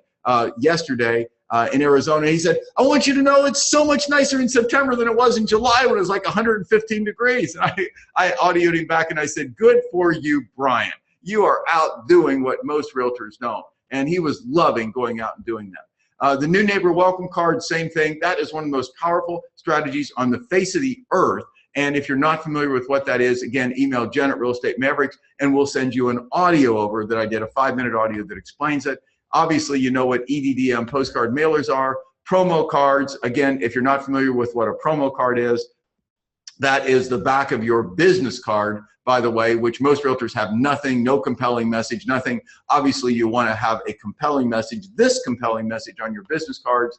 yesterday in Arizona. He said, I want you to know it's so much nicer in September than it was in July when it was like 115 degrees. And I audioed him back and I said, good for you, Brian. You are out doing what most realtors don't. And he was loving going out and doing that. The new neighbor welcome card, same thing. That is one of the most powerful strategies on the face of the earth. And if you're not familiar with what that is, again, email Jenn at Real Estate Mavericks, and we'll send you an audio over that I did, a 5-minute audio that explains it. Obviously, you know what EDDM postcard mailers are. Promo cards, again, if you're not familiar with what a promo card is, that is the back of your business card, by the way, which most realtors have nothing, no compelling message, nothing. Obviously, you want to have a compelling message, this compelling message on your business cards.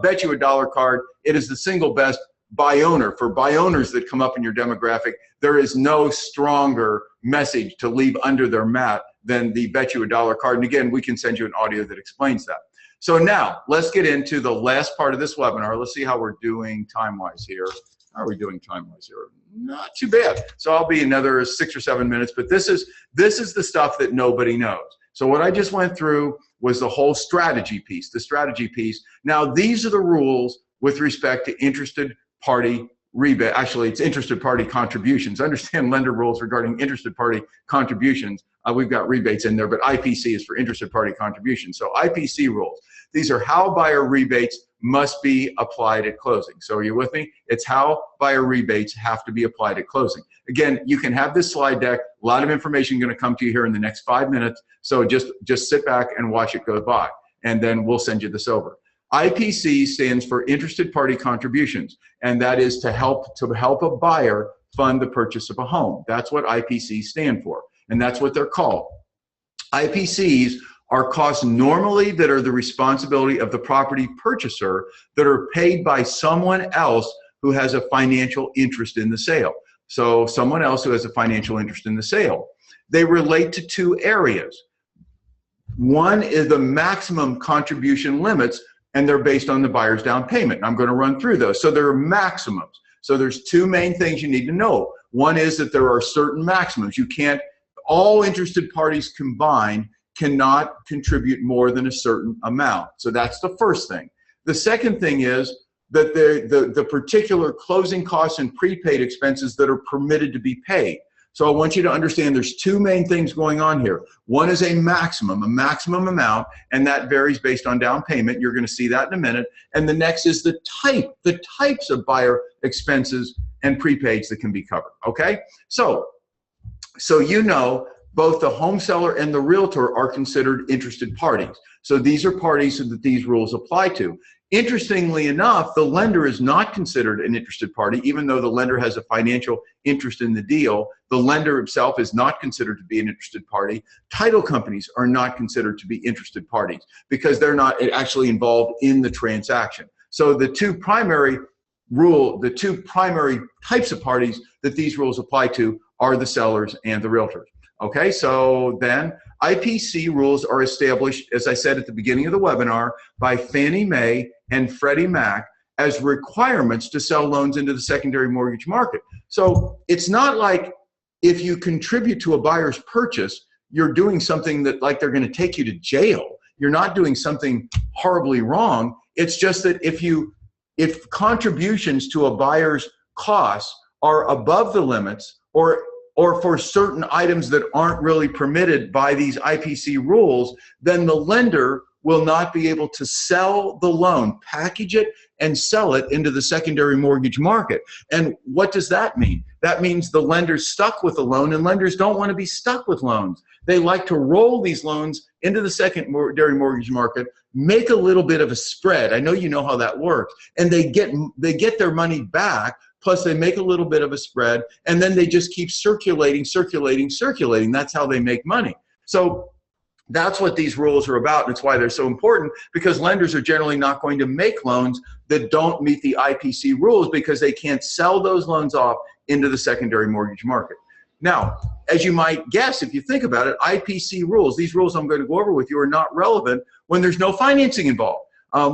Bet you $1 card. It is the single best buy owner. For buy owners that come up in your demographic, there is no stronger message to leave under their mat than the bet you $1 card. And again, we can send you an audio that explains that. So now let's get into the last part of this webinar. Let's see how we're doing time-wise here. How are we doing time-wise here? Not too bad. So I'll be another 6 or 7 minutes, but this is the stuff that nobody knows. So what I just went through was the whole strategy piece, the strategy piece. Now these are the rules with respect to interested party rebate. Actually, it's interested party contributions. Understand lender rules regarding interested party contributions. We've got rebates in there, but IPC is for interested party contributions. So IPC rules. These are how buyer rebates must be applied at closing. So are you with me? It's how buyer rebates have to be applied at closing. Again, you can have this slide deck. A lot of information going to come to you here in the next 5 minutes. So just sit back and watch it go by, and then we'll send you this over. IPC stands for interested party contributions, and that is to help a buyer fund the purchase of a home. That's what IPCs stand for, and that's what they're called. IPCs are costs normally that are the responsibility of the property purchaser that are paid by someone else who has a financial interest in the sale. So someone else who has a financial interest in the sale. They relate to 2 areas. One is the maximum contribution limits, and they're based on the buyer's down payment. And I'm going to run through those. So there are maximums. So there's 2 main things you need to know. One is that there are certain maximums. You can't, all interested parties combined cannot contribute more than a certain amount. So that's the first thing. The second thing is that the particular closing costs and prepaid expenses that are permitted to be paid. So I want you to understand there's 2 main things going on here. One is a maximum amount, and that varies based on down payment. You're going to see that in a minute. And the next is the types of buyer expenses and prepaids that can be covered, okay? So you know, both the home seller and the realtor are considered interested parties. So these are parties that these rules apply to. Interestingly enough, the lender is not considered an interested party, even though the lender has a financial interest in the deal. The lender itself is not considered to be an interested party. Title companies are not considered to be interested parties because they're not actually involved in the transaction. So the 2 primary types of parties that these rules apply to are the sellers and the realtors. Okay, so then IPC rules are established, as I said at the beginning of the webinar, by Fannie Mae and Freddie Mac as requirements to sell loans into the secondary mortgage market. So it's not like if you contribute to a buyer's purchase, you're doing something that like they're going to take you to jail. You're not doing something horribly wrong. It's just that if contributions to a buyer's costs are above the limits or for certain items that aren't really permitted by these IPC rules, then the lender will not be able to sell the loan, package it, and sell it into the secondary mortgage market. And what does that mean? That means the lender's stuck with a loan, and lenders don't want to be stuck with loans. They like to roll these loans into the secondary mortgage market, make a little bit of a spread. I know you know how that works. And they get their money back, plus they make a little bit of a spread, and then they just keep circulating. That's how they make money. So that's what these rules are about, and it's why they're so important, because lenders are generally not going to make loans that don't meet the IPC rules because they can't sell those loans off into the secondary mortgage market. Now, as you might guess, if you think about it, IPC rules, these rules I'm going to go over with you, are not relevant when there's no financing involved.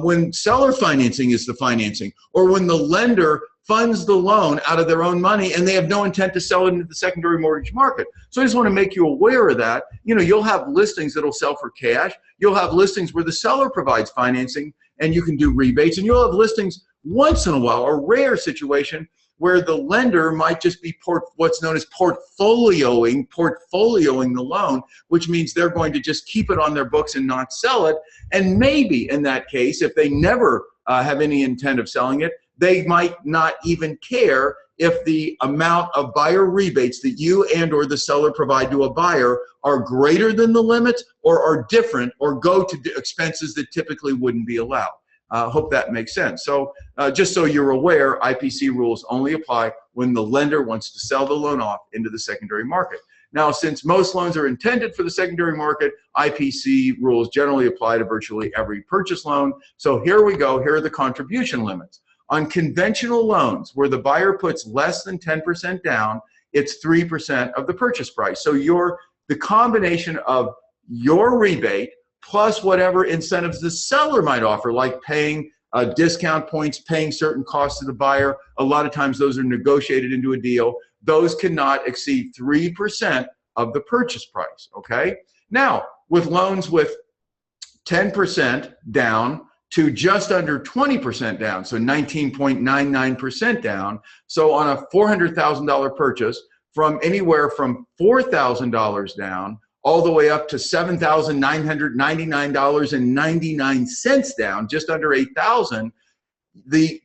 When seller financing is the financing, or when the lender funds the loan out of their own money and they have no intent to sell it into the secondary mortgage market. So I just want to make you aware of that. You know, you'll have listings that'll sell for cash. You'll have listings where the seller provides financing and you can do rebates. And you'll have listings once in a while, a rare situation, where the lender might just be what's known as portfolioing the loan, which means they're going to just keep it on their books and not sell it. And maybe in that case, if they never have any intent of selling it, they might not even care if the amount of buyer rebates that you and or the seller provide to a buyer are greater than the limits or are different or go to expenses that typically wouldn't be allowed. Hope that makes sense. So just so you're aware, IPC rules only apply when the lender wants to sell the loan off into the secondary market. Now, since most loans are intended for the secondary market, IPC rules generally apply to virtually every purchase loan. So here we go. Here are the contribution limits. On conventional loans, where the buyer puts less than 10% down, it's 3% of the purchase price. So the combination of your rebate plus whatever incentives the seller might offer, like paying discount points, paying certain costs to the buyer. A lot of times those are negotiated into a deal. Those cannot exceed 3% of the purchase price, okay? Now, with loans with 10% down to just under 20% down, so 19.99% down, so on a $400,000 purchase, from anywhere from $4,000 down all the way up to $7,999.99 down, just under $8,000, the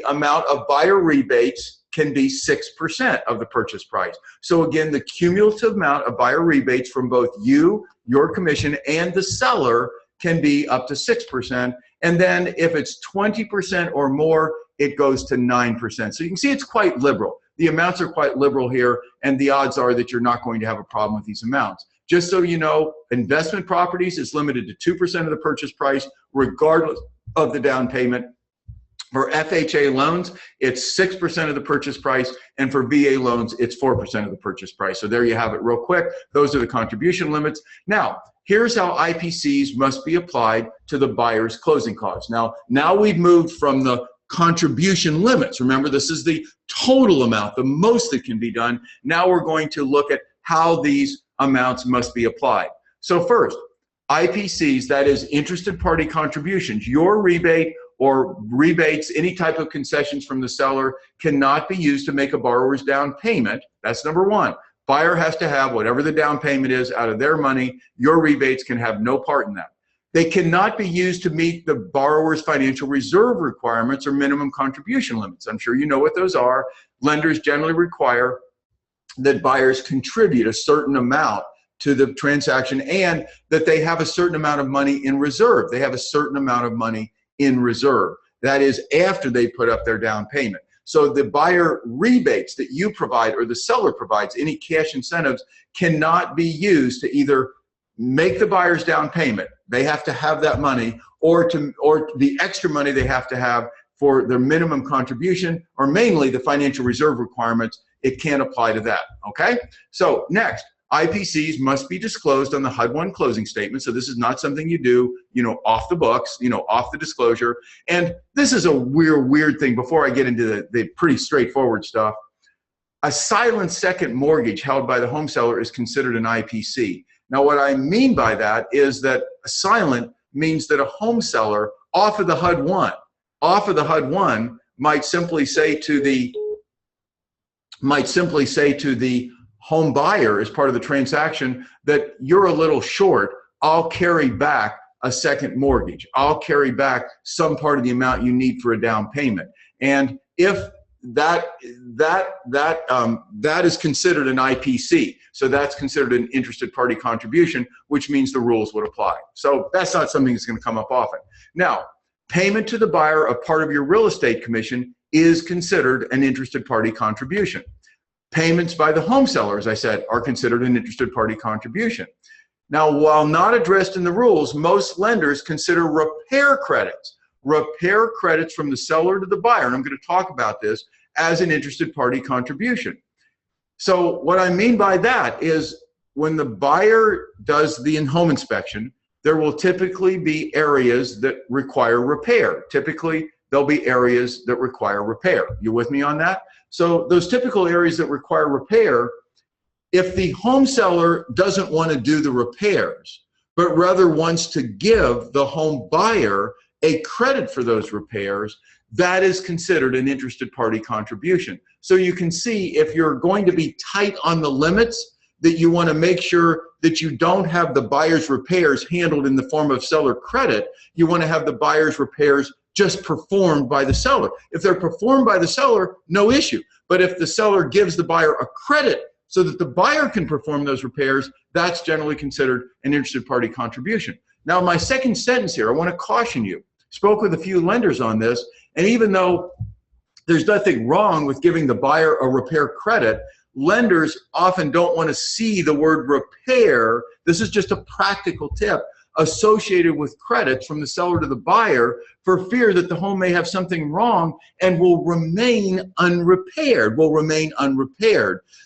amount of buyer rebates can be 6% of the purchase price. So again, the cumulative amount of buyer rebates from both you, your commission, and the seller can be up to 6%. And then if it's 20% or more, it goes to 9%. So you can see it's quite liberal. The amounts are quite liberal here, and the odds are that you're not going to have a problem with these amounts. Just so you know, investment properties is limited to 2% of the purchase price, regardless of the down payment. For FHA loans, it's 6% of the purchase price, and for VA loans, it's 4% of the purchase price. So there you have it real quick. Those are the contribution limits. Now, here's how IPCs must be applied to the buyer's closing costs. Now we've moved from the contribution limits. Remember, this is the total amount, the most that can be done. Now we're going to look at how these amounts must be applied. So first, IPCs, that is interested party contributions. Your rebate or rebates, any type of concessions from the seller, cannot be used to make a borrower's down payment. That's number one. Buyer has to have whatever the down payment is out of their money. Your rebates can have no part in that. They cannot be used to meet the borrower's financial reserve requirements or minimum contribution limits. I'm sure you know what those are. Lenders generally require that buyers contribute a certain amount to the transaction and that they have a certain amount of money in reserve. They have a certain amount of money in reserve. That is after they put up their down payment. So the buyer rebates that you provide or the seller provides, any cash incentives, cannot be used to either make the buyer's down payment. They have to have that money, or the extra money they have to have for their minimum contribution, or mainly the financial reserve requirements. It can't apply to that, okay? So next, IPCs must be disclosed on the HUD-1 closing statement. So this is not something you do, off the books, off the disclosure. And this is a weird thing before I get into the pretty straightforward stuff. A silent second mortgage held by the home seller is considered an IPC. Now, what I mean by that is that silent means that a home seller off of the HUD-1 might simply say to the home buyer as part of the transaction that you're a little short, I'll carry back a second mortgage. I'll carry back some part of the amount you need for a down payment. And if that is considered an IPC, so that's considered an interested party contribution, which means the rules would apply. So that's not something that's going to come up often. Now, payment to the buyer of part of your real estate commission is considered an interested party contribution. Payments by the home seller, as I said, are considered an interested party contribution. Now, while not addressed in the rules, most lenders consider repair credits from the seller to the buyer, and I'm going to talk about this, as an interested party contribution. So what I mean by that is when the buyer does the in-home inspection, there will typically be areas that require repair. Typically, there'll be areas that require repair. You with me on that? So those typical areas that require repair, if the home seller doesn't want to do the repairs, but rather wants to give the home buyer a credit for those repairs, that is considered an interested party contribution. So you can see if you're going to be tight on the limits, that you want to make sure that you don't have the buyer's repairs handled in the form of seller credit. You want to have the buyer's repairs just performed by the seller. If they're performed by the seller, no issue. But if the seller gives the buyer a credit so that the buyer can perform those repairs, that's generally considered an interested party contribution. Now, my second sentence here, I want to caution you. Spoke with a few lenders on this, and even though there's nothing wrong with giving the buyer a repair credit, lenders often don't want to see the word repair. This is just a practical tip associated with credits from the seller to the buyer for fear that the home may have something wrong and will remain unrepaired,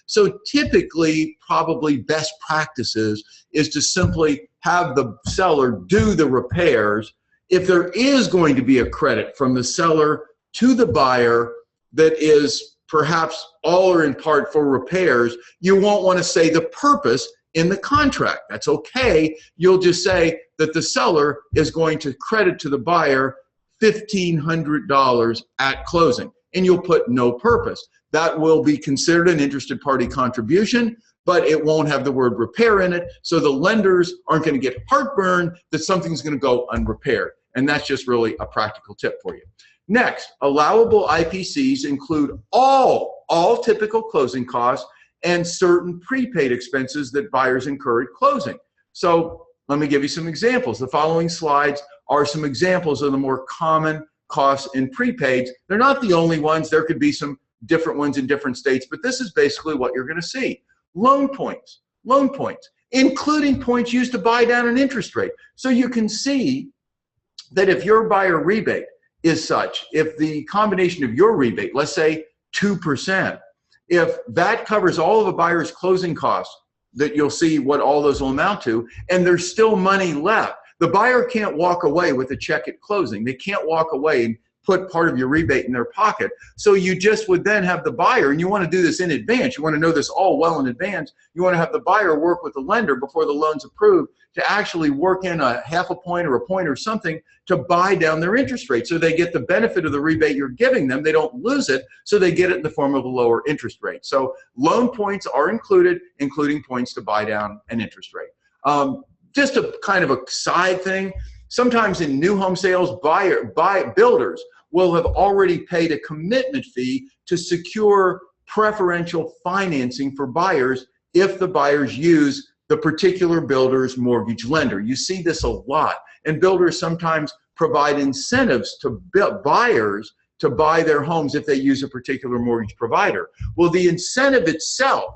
So typically, probably best practices is to simply have the seller do the repairs. If there is going to be a credit from the seller to the buyer that is perhaps all or in part for repairs, you won't want to say the purpose in the contract. That's okay. You'll just say that the seller is going to credit to the buyer $1,500 at closing, and you'll put no purpose. That will be considered an interested party contribution, but it won't have the word repair in it, so the lenders aren't going to get heartburn that something's going to go unrepaired. And that's just really a practical tip for you. Next, allowable IPCs include all typical closing costs and certain prepaid expenses that buyers incur at closing. So let me give you some examples. The following slides are some examples of the more common costs in prepaids. They're not the only ones. There could be some different ones in different states, but this is basically what you're going to see. Loan points, including points used to buy down an interest rate. So you can see that if your buyer rebate is such, if the combination of your rebate, let's say 2%, if that covers all of a buyer's closing costs, that you'll see what all those will amount to, and there's still money left, the buyer can't walk away with a check at closing. They can't walk away and put part of your rebate in their pocket. So you just would then have the buyer, and you want to do this in advance. You want to know this all well in advance. You want to have the buyer work with the lender before the loan's approved to actually work in a half a point or a point or something to buy down their interest rate. So they get the benefit of the rebate you're giving them. They don't lose it, so they get it in the form of a lower interest rate. So loan points are included, including points to buy down an interest rate. Just a kind of a side thing, sometimes in new home sales, builders will have already paid a commitment fee to secure preferential financing for buyers if the buyers use the particular builder's mortgage lender. You see this a lot, and builders sometimes provide incentives to buyers to buy their homes if they use a particular mortgage provider. Well, the incentive itself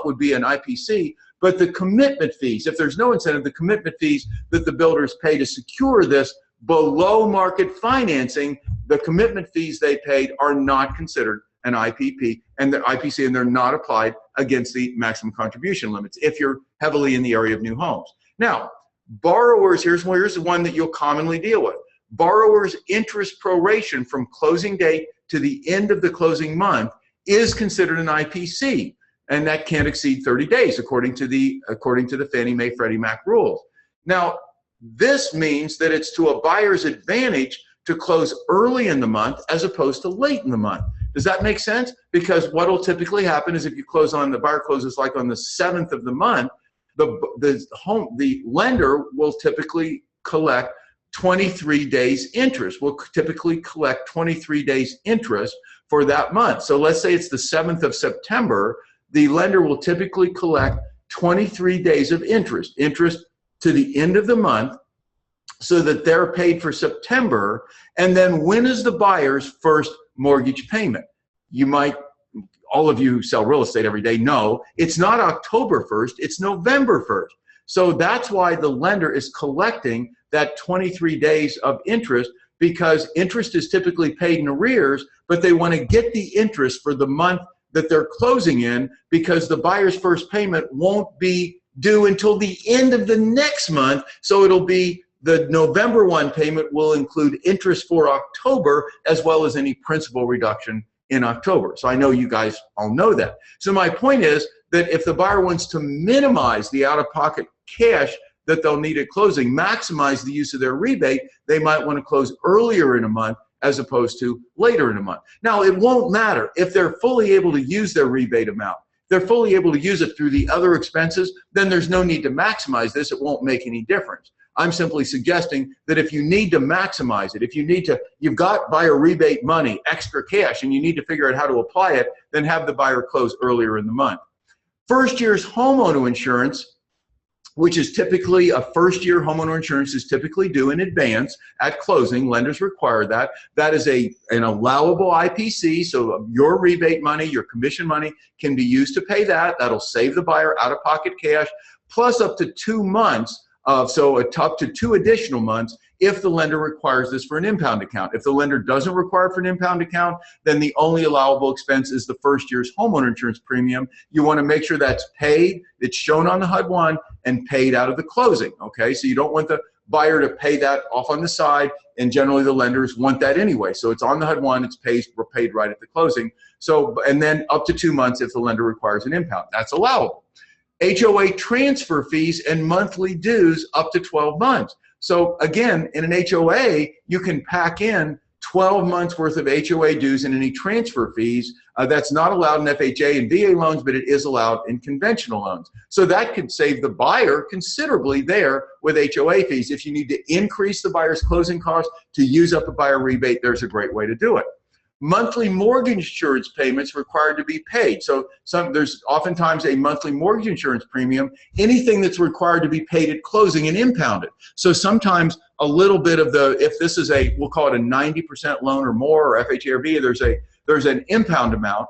would be an IPC, but the commitment fees, if there's no incentive, the commitment fees that the builders pay to secure this below market financing, the commitment fees they paid are not considered an IPP and the IPC, and they're not applied against the maximum contribution limits if you're heavily in the area of new homes. Now, borrowers, here's the one that you'll commonly deal with. Borrowers' interest proration from closing date to the end of the closing month is considered an IPC, and that can't exceed 30 days according to the Fannie Mae Freddie Mac rules. Now, this means that it's to a buyer's advantage to close early in the month as opposed to late in the month. Does that make sense? Because what will typically happen is if you close on, the buyer closes like on the 7th of the month, the lender will typically collect 23 days interest. We'll typically collect 23 days interest for that month. So let's say it's the 7th of September, the lender will typically collect 23 days of interest to the end of the month, so that they're paid for September. And then when is the buyer's first mortgage payment? You might, all of you who sell real estate every day know, it's not October 1st, it's November 1st. So that's why the lender is collecting that 23 days of interest, because interest is typically paid in arrears, but they want to get the interest for the month that they're closing in, because the buyer's first payment won't be due until the end of the next month. So it'll be the November 1 payment will include interest for October as well as any principal reduction in October. So I know you guys all know that. So my point is that if the buyer wants to minimize the out-of-pocket cash that they'll need at closing, maximize the use of their rebate, they might want to close earlier in a month as opposed to later in a month. Now, it won't matter if they're fully able to use their rebate amount. If they're fully able to use it through the other expenses, then there's no need to maximize this. It won't make any difference. I'm simply suggesting that if you need to maximize it, if you've got buyer rebate money, extra cash, and you need to figure out how to apply it, then have the buyer close earlier in the month. First year's homeowner insurance, which is typically a first-year homeowner insurance, is typically due in advance at closing. Lenders require that. That is an allowable IPC, so your rebate money, your commission money can be used to pay that. That'll save the buyer out-of-pocket cash, plus up to 2 months up to 2 additional months if the lender requires this for an impound account. If the lender doesn't require it for an impound account, then the only allowable expense is the first year's homeowner insurance premium. You want to make sure that's paid, it's shown on the HUD-1, and paid out of the closing, okay? So you don't want the buyer to pay that off on the side, and generally the lenders want that anyway. So it's on the HUD-1, it's paid right at the closing. So, and then up to 2 months if the lender requires an impound. That's allowable. HOA transfer fees and monthly dues up to 12 months. So again, in an HOA, you can pack in 12 months worth of HOA dues and any transfer fees. That's not allowed in FHA and VA loans, but it is allowed in conventional loans. So that could save the buyer considerably there with HOA fees. If you need to increase the buyer's closing costs to use up a buyer rebate, there's a great way to do it. Monthly mortgage insurance payments required to be paid. So there's oftentimes a monthly mortgage insurance premium, anything that's required to be paid at closing and impounded. So sometimes a little bit of if this is we'll call it a 90% loan or more, or FHA or VA, there's an impound amount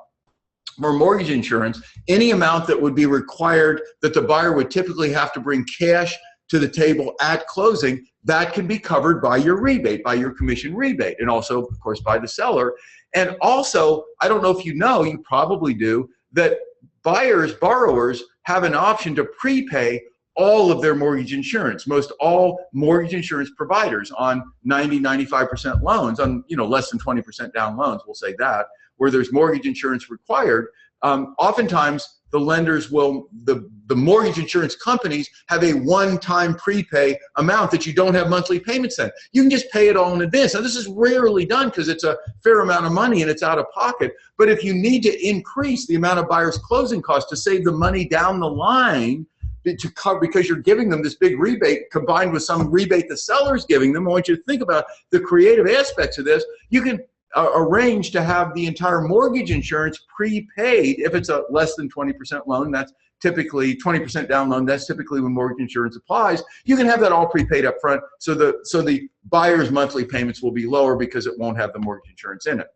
for mortgage insurance, any amount that would be required that the buyer would typically have to bring cash to the table at closing, that can be covered by your rebate, by your commission rebate, and also, of course, by the seller. And also, I don't know if you know, you probably do, that borrowers have an option to prepay all of their mortgage insurance. Most all mortgage insurance providers on 90–95% loans, on less than 20% down loans, we'll say that, where there's mortgage insurance required, oftentimes the lenders the mortgage insurance companies have a one-time prepay amount that you don't have monthly payments in. You can just pay it all in advance. Now, this is rarely done because it's a fair amount of money and it's out of pocket. But if you need to increase the amount of buyer's closing costs to save the money down the line to cover, because you're giving them this big rebate combined with some rebate the seller's giving them, I want you to think about the creative aspects of this. You can arrange to have the entire mortgage insurance prepaid if it's a less than 20% loan. That's typically 20% down loan. That's typically when mortgage insurance applies. You can have that all prepaid up front, so the buyer's monthly payments will be lower because it won't have the mortgage insurance in it.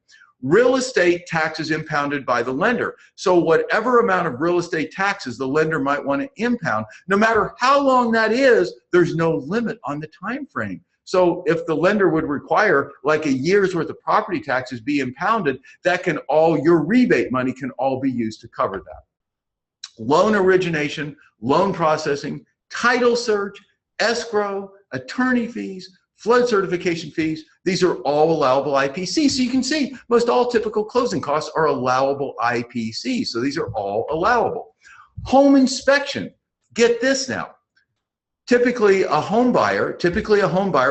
Real estate taxes impounded by the lender. So whatever amount of real estate taxes the lender might want to impound, no matter how long that is, there's no limit on the time frame. So if the lender would require like a year's worth of property taxes be impounded, your rebate money can all be used to cover that. Loan origination, loan processing, title search, escrow, attorney fees, flood certification fees, these are all allowable IPCs. So you can see most all typical closing costs are allowable IPCs. So these are all allowable. Home inspection, get this now. Typically a home buyer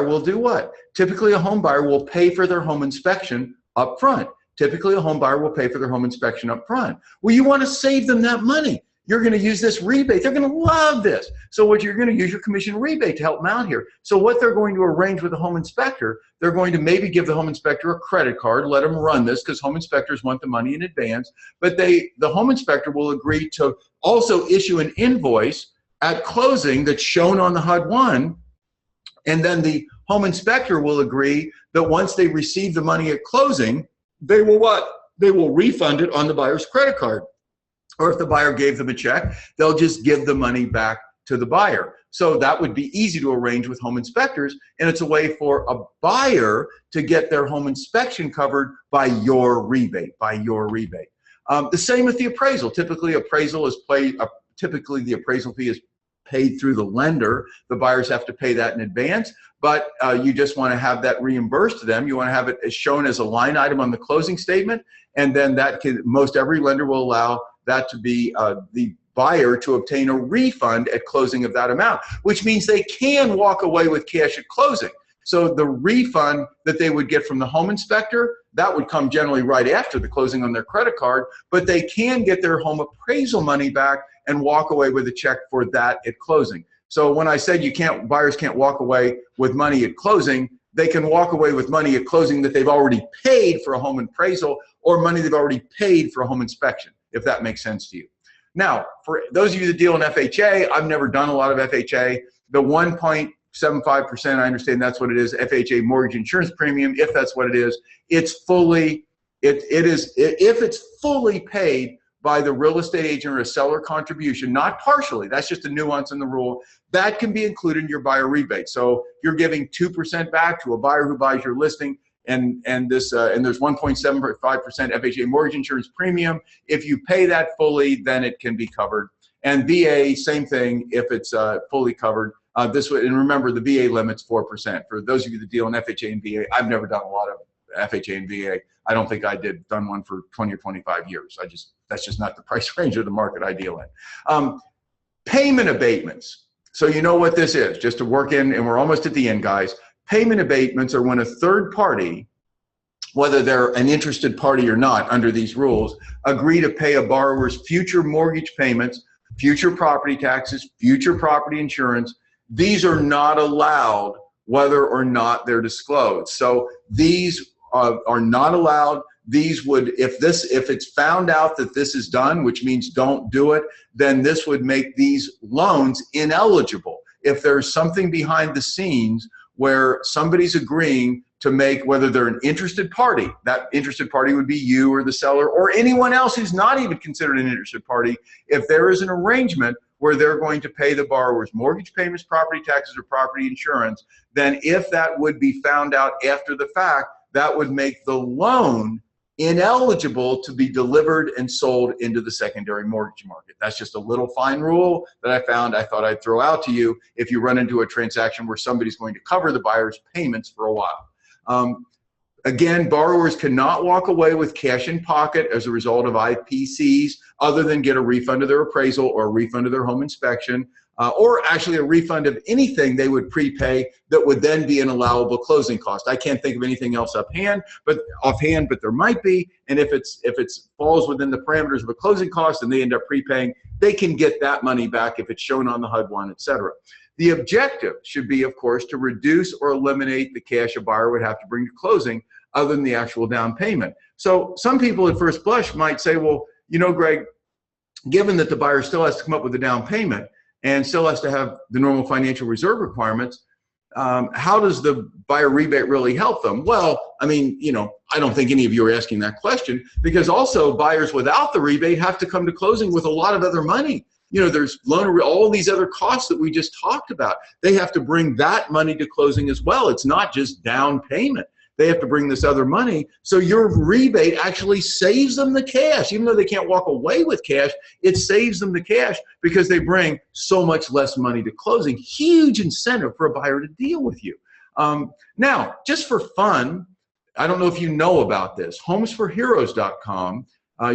will do what? Typically a home buyer will pay for their home inspection up front. Typically a home buyer will pay for their home inspection up front. Well, you want to save them that money. You're going to use this rebate. They're going to love this. So what you're going to use your commission rebate to help them out here. So what they're going to arrange with the home inspector, they're going to maybe give the home inspector a credit card, let them run this because home inspectors want the money in advance. But the home inspector will agree to also issue an invoice at closing that's shown on the HUD-1, and then the home inspector will agree that once they receive the money at closing, they will what? They will refund it on the buyer's credit card. Or if the buyer gave them a check, they'll just give the money back to the buyer. So that would be easy to arrange with home inspectors, and it's a way for a buyer to get their home inspection covered by your rebate, The same with the appraisal. Typically the appraisal fee is paid through the lender. The buyers have to pay that in advance, but you just want to have that reimbursed to them. You want to have it as shown as a line item on the closing statement, and then most every lender will allow that to be the buyer to obtain a refund at closing of that amount, which means they can walk away with cash at closing. So the refund that they would get from the home inspector, that would come generally right after the closing on their credit card, but they can get their home appraisal money back and walk away with a check for that at closing. So when I said buyers can't walk away with money at closing, they can walk away with money at closing that they've already paid for a home appraisal or money they've already paid for a home inspection, if that makes sense to you. Now, for those of you that deal in FHA, I've never done a lot of FHA. The 1.75%, I understand that's what it is, FHA mortgage insurance premium, if that's what it is, if it's fully paid by the real estate agent or a seller contribution, not partially, that's just a nuance in the rule, that can be included in your buyer rebate. So you're giving 2% back to a buyer who buys your listing, and there's 1.75% FHA mortgage insurance premium. If you pay that fully, then it can be covered. And VA, same thing if it's fully covered. And remember, the VA limit's 4%. For those of you that deal in FHA and VA, I've never done a lot of FHA and VA. I don't think I done one for 20 or 25 years. That's just not the price range of the market I deal in. Payment abatements. So you know what this is, just to work in, and we're almost at the end, guys. Payment abatements are when a third party, whether they're an interested party or not under these rules, agree to pay a borrower's future mortgage payments, future property taxes, future property insurance. These are not allowed whether or not they're disclosed. So these are not allowed. These would, if it's found out that this is done, which means don't do it, then this would make these loans ineligible. If there's something behind the scenes where somebody's agreeing to make, whether they're an interested party, that interested party would be you or the seller or anyone else who's not even considered an interested party, if there is an arrangement where they're going to pay the borrower's mortgage payments, property taxes, or property insurance, then if that would be found out after the fact, that would make the loan ineligible to be delivered and sold into the secondary mortgage market. That's just a little fine rule that I found I thought I'd throw out to you if you run into a transaction where somebody's going to cover the buyer's payments for a while. Again, borrowers cannot walk away with cash in pocket as a result of IPCs other than get a refund of their appraisal or a refund of their home inspection, or actually a refund of anything they would prepay that would then be an allowable closing cost. I can't think of anything else offhand, but there might be. And if it falls within the parameters of a closing cost and they end up prepaying, they can get that money back if it's shown on the HUD-1, et cetera. The objective should be, of course, to reduce or eliminate the cash a buyer would have to bring to closing other than the actual down payment. So some people at first blush might say, well, you know, Greg, given that the buyer still has to come up with a down payment and still has to have the normal financial reserve requirements, how does the buyer rebate really help them? Well, I mean, you know, I don't think any of you are asking that question, because also buyers without the rebate have to come to closing with a lot of other money. You know, there's all these other costs that we just talked about. They have to bring that money to closing as well. It's not just down payment. They have to bring this other money. So your rebate actually saves them the cash. Even though they can't walk away with cash, it saves them the cash because they bring so much less money to closing. Huge incentive for a buyer to deal with you. Now, just for fun, I don't know if you know about this, homesforheroes.com,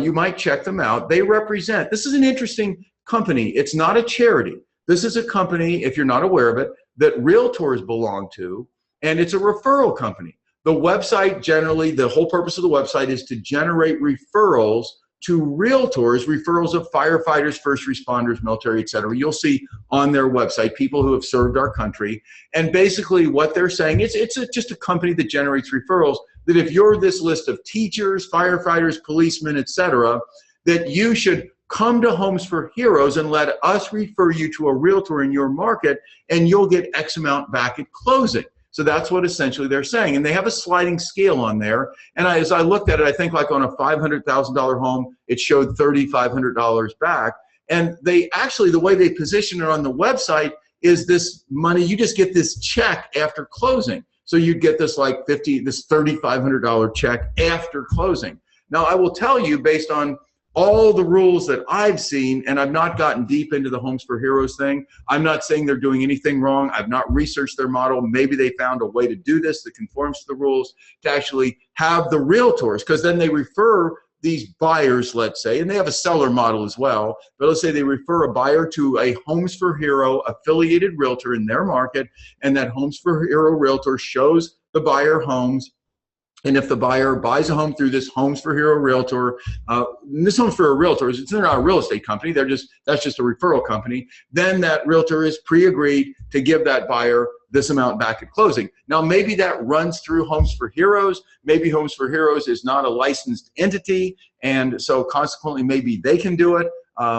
you might check them out. They represent, this is an interesting company. It's not a charity. This is a company, if you're not aware of it, that Realtors belong to, and it's a referral company. The website generally, the whole purpose of the website is to generate referrals to Realtors, referrals of firefighters, first responders, military, et cetera. You'll see on their website people who have served our country. And basically what they're saying, it's just a company that generates referrals, that if you're this list of teachers, firefighters, policemen, et cetera, that you should come to Homes for Heroes and let us refer you to a realtor in your market, and you'll get X amount back at closing. So that's what essentially they're saying. And they have a sliding scale on there. And as I looked at it, I think like on a $500,000 home, it showed $3,500 back. And they actually, the way they position it on the website is this money, you just get this check after closing. So you get this like this $3,500 check after closing. Now I will tell you, based on all the rules that I've seen, and I've not gotten deep into the Homes for Heroes thing. I'm not saying they're doing anything wrong. I've not researched their model. Maybe they found a way to do this that conforms to the rules to actually have the realtors, because then they refer these buyers, let's say, and they have a seller model as well, but let's say they refer a buyer to a Homes for Hero affiliated realtor in their market, and that Homes for Hero realtor shows the buyer homes And if the buyer buys a home through this Homes for Hero Realtor, this Homes for a Realtor, they're not a real estate company, that's just a referral company, then that realtor is pre-agreed to give that buyer this amount back at closing. Now, maybe that runs through Homes for Heroes. Maybe Homes for Heroes is not a licensed entity, and so consequently, maybe they can do it.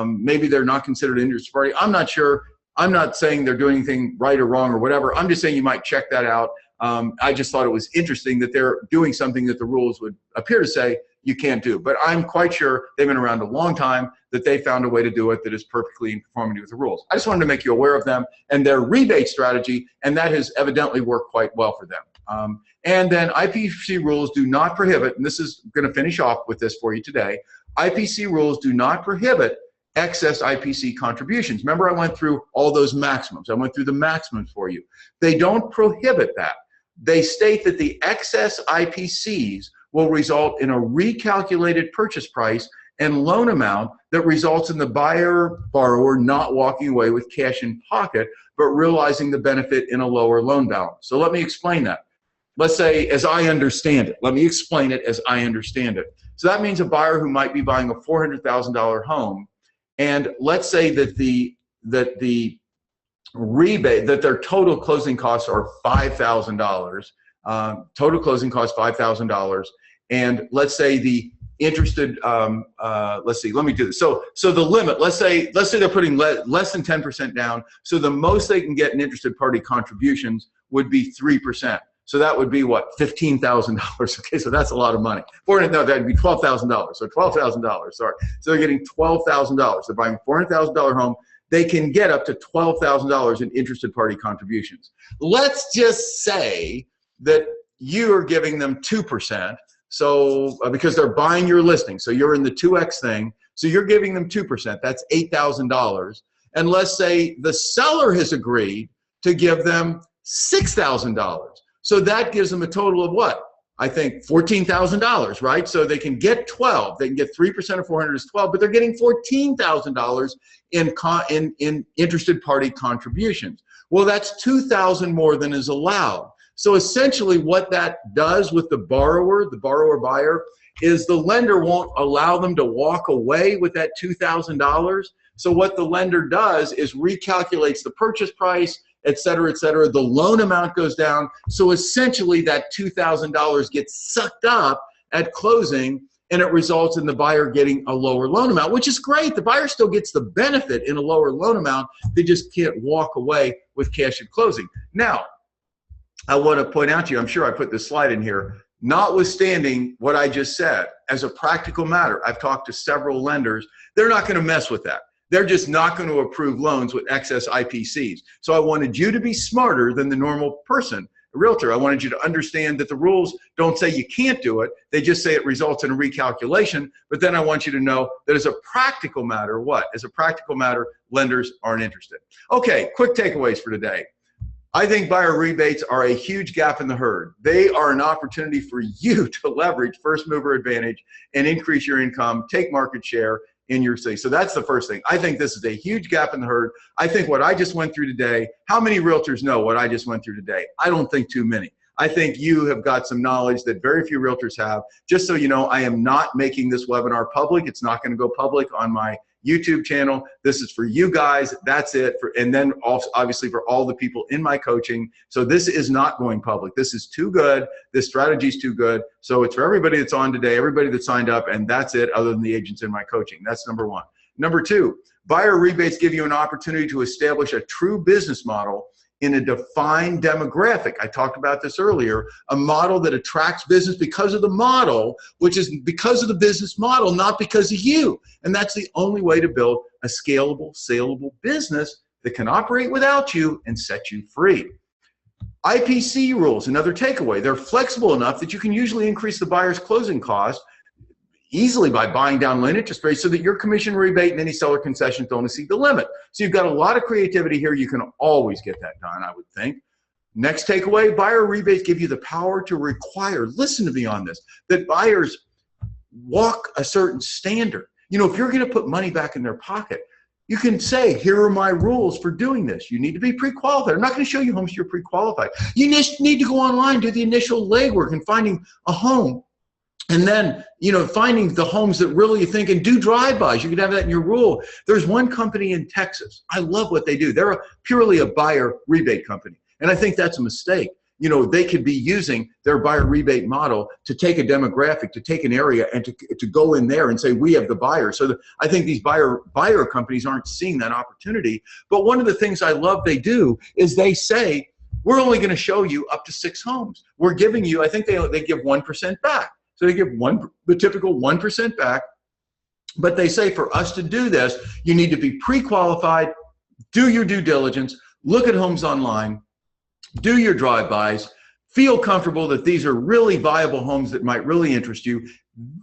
Maybe they're not considered an interested party. I'm not sure. I'm not saying they're doing anything right or wrong or whatever. I'm just saying you might check that out. I just thought it was interesting that they're doing something that the rules would appear to say you can't do. But I'm quite sure they've been around a long time, that they found a way to do it that is perfectly in conformity with the rules. I just wanted to make you aware of them and their rebate strategy, and that has evidently worked quite well for them. And then IPC rules do not prohibit, and this is going to finish off with this for you today, IPC rules do not prohibit excess IPC contributions. Remember, I went through all those maximums. I went through the maximums for you. They don't prohibit that. They state that the excess IPCs will result in a recalculated purchase price and loan amount that results in the borrower not walking away with cash in pocket, but realizing the benefit in a lower loan balance. So let me explain that. Let's say, as I understand it, let me explain it as I understand it. So that means a buyer who might be buying a $400,000 home, and let's say that the rebate, that their total closing costs are $5,000, total closing costs $5,000, and let's say the interested, let me do this. So the limit, let's say they're putting less than 10% down, so the most they can get in interested party contributions would be 3%. So that would be what, $15,000. Okay, so that's a lot of money. No, that'd be $12,000. So $12,000. Sorry. So they're getting $12,000. They're buying a $400,000 home. They can get up to $12,000 in interested party contributions. Let's just say that you are giving them 2%. So because they're buying your listing, so you're in the 2X thing. So you're giving them 2%. That's $8,000. And let's say the seller has agreed to give them $6,000. So that gives them a total of what? I think $14,000, right? So they can get 12. They can get 3% of 400 is 12, but they're getting $14,000 in interested party contributions. Well, that's $2,000 more than is allowed. So essentially what that does with the borrower buyer, is the lender won't allow them to walk away with that $2,000. So what the lender does is recalculates the purchase price, et cetera, et cetera. The loan amount goes down. So essentially that $2,000 gets sucked up at closing, and it results in the buyer getting a lower loan amount, which is great. The buyer still gets the benefit in a lower loan amount. They just can't walk away with cash at closing. Now, I want to point out to you, I'm sure I put this slide in here, notwithstanding what I just said, as a practical matter, I've talked to several lenders, they're not going to mess with that. They're just not going to approve loans with excess IPCs. So I wanted you to be smarter than the normal person, a realtor. I wanted you to understand that the rules don't say you can't do it. They just say it results in a recalculation. But then I want you to know that as a practical matter, what? As a practical matter, lenders aren't interested. Okay, quick takeaways for today. I think buyer rebates are a huge gap in the herd. They are an opportunity for you to leverage first mover advantage and increase your income, take market share in your city. So that's the first thing. I think this is a huge gap in the herd. I think what I just went through today, how many realtors know what I just went through today? I don't think too many. I think you have got some knowledge that very few realtors have. Just so you know, I am not making this webinar public. It's not going to go public on my YouTube channel. This is for you guys. That's it. And then also, obviously, for all the people in my coaching. So this is not going public. This is too good. This strategy is too good. So it's for everybody that's on today, everybody that signed up, and that's it, other than the agents in my coaching. That's number one. Number two, buyer rebates give you an opportunity to establish a true business model in a defined demographic. I talked about this earlier, a model that attracts business because of the model, which is because of the business model, not because of you. And that's the only way to build a scalable, saleable business that can operate without you and set you free. IPC rules, another takeaway. They're flexible enough that you can usually increase the buyer's closing cost easily by buying down loan interest rates so that your commission rebate and any seller concessions don't exceed the limit. So you've got a lot of creativity here. You can always get that done, I would think. Next takeaway, buyer rebates give you the power to require, listen to me on this, that buyers walk a certain standard. You know, if you're going to put money back in their pocket, You can say, here are my rules for doing this. You need to be pre-qualified. I'm not going to show you homes you're pre-qualified. You just need to go online, do the initial legwork and finding a home. And then, finding the homes that really you think, and do drive-bys. You can have that in your rule. There's one company in Texas. I love what they do. They're purely a buyer rebate company. And I think that's a mistake. They could be using their buyer rebate model to take a demographic, to take an area, and to go in there and say, we have the buyer. So I think these buyer companies aren't seeing that opportunity. But one of the things I love they do is they say, we're only going to show you up to 6 homes. We're giving you, I think they give 1% back. So they give the typical 1% back. But they say for us to do this, you need to be pre-qualified, do your due diligence, look at homes online, do your drive-bys, feel comfortable that these are really viable homes that might really interest you,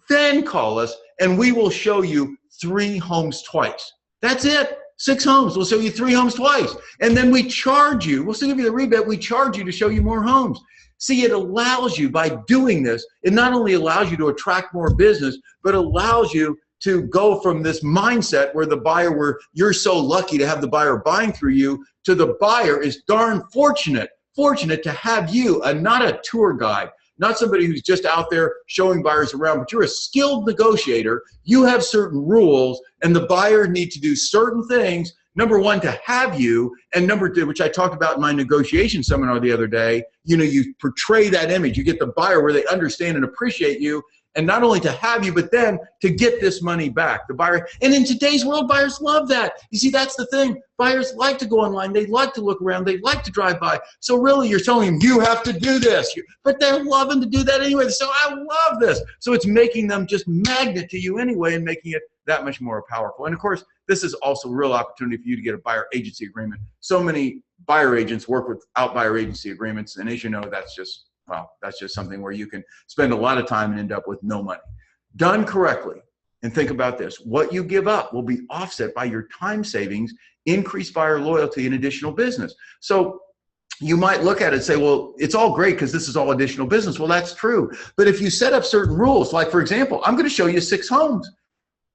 then call us and we will show you 3 homes twice. That's it. 6 homes. We'll show you 3 homes twice. And then we charge you. We'll still give you the rebate. We charge you to show you more homes. See, it allows you, by doing this, it not only allows you to attract more business, but allows you to go from this mindset where where you're so lucky to have the buyer buying through you, to the buyer is darn fortunate to have you, not a tour guide, not somebody who's just out there showing buyers around, but you're a skilled negotiator. You have certain rules, and the buyer needs to do certain things. Number one, to have you, and number 2, which I talked about in my negotiation seminar the other day, you portray that image. You get the buyer where they understand and appreciate you, and not only to have you, but then to get this money back. The buyer, and in today's world, buyers love that. You see, that's the thing. Buyers like to go online. They like to look around. They like to drive by. So really, you're telling them, you have to do this. But they're loving to do that anyway. So I love this. So it's making them just magnet to you anyway and making it that much more powerful. And of course, this is also a real opportunity for you to get a buyer agency agreement. So many buyer agents work without buyer agency agreements. And as you know, that's just something where you can spend a lot of time and end up with no money. Done correctly, and think about this, what you give up will be offset by your time savings, increased buyer loyalty, and additional business. So you might look at it and say, well, it's all great because this is all additional business. Well, that's true. But if you set up certain rules, like for example, I'm going to show you 6 homes.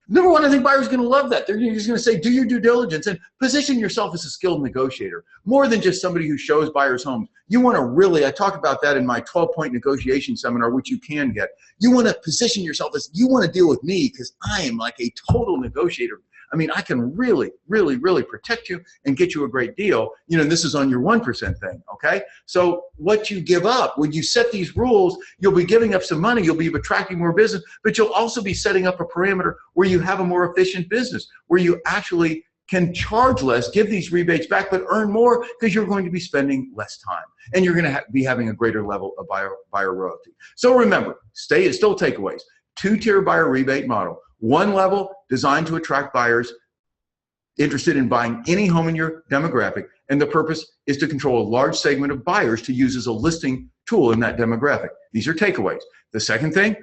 Number one, I think buyers are going to love that. They're just going to say, do your due diligence and position yourself as a skilled negotiator, more than just somebody who shows buyers homes. You want to really, I talked about that in my 12-point negotiation seminar, which you can get. You want to position yourself as, you want to deal with me because I am like a total negotiator. I mean, I can really, really, really protect you and get you a great deal. This is on your 1% thing, okay? So what you give up, when you set these rules, you'll be giving up some money, you'll be attracting more business, but you'll also be setting up a parameter where you have a more efficient business, where you actually can charge less, give these rebates back, but earn more because you're going to be spending less time. And you're going to be having a greater level of buyer royalty. So remember, still takeaways. 2-tier buyer rebate model. 1 level designed to attract buyers interested in buying any home in your demographic, and the purpose is to control a large segment of buyers to use as a listing tool in that demographic. These are takeaways. The second thing,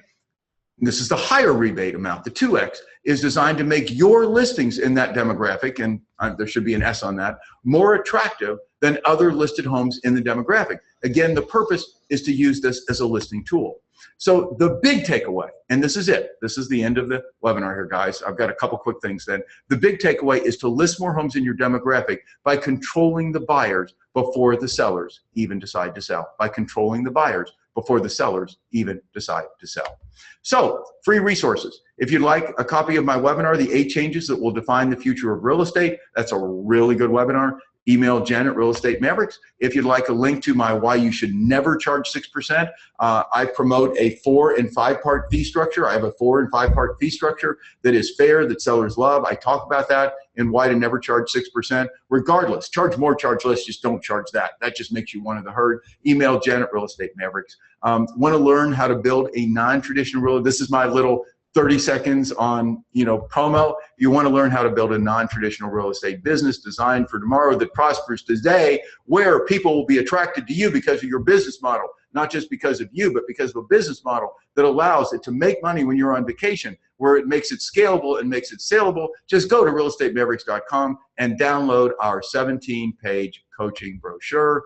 this is the higher rebate amount, the 2X, is designed to make your listings in that demographic, and there should be an S on that, more attractive than other listed homes in the demographic. Again, the purpose is to use this as a listing tool. So the big takeaway, and this is it. This is the end of the webinar here, guys. I've got a couple quick things then. The big takeaway is to list more homes in your demographic by controlling the buyers before the sellers even decide to sell. By controlling the buyers before the sellers even decide to sell. So, free resources. If you'd like a copy of my webinar, The 8 Changes That Will Define the Future of Real Estate, that's a really good webinar. Email Jenn at Real Estate Mavericks. If you'd like a link to my Why You Should Never Charge 6%, I promote a 4- and 5-part fee structure. I have a 4- and 5-part fee structure that is fair, that sellers love. I talk about that and why to never charge 6%. Regardless, charge more, charge less, just don't charge that. That just makes you one of the herd. Email Jenn at Real Estate Mavericks. Want to learn how to build a non-traditional real estate? This is my little 30 seconds on, promo. You want to learn how to build a non-traditional real estate business designed for tomorrow that prospers today, where people will be attracted to you because of your business model, not just because of you, but because of a business model that allows it to make money when you're on vacation, where it makes it scalable and makes it saleable. Just go to realestatemaverics.com and download our 17-page coaching brochure.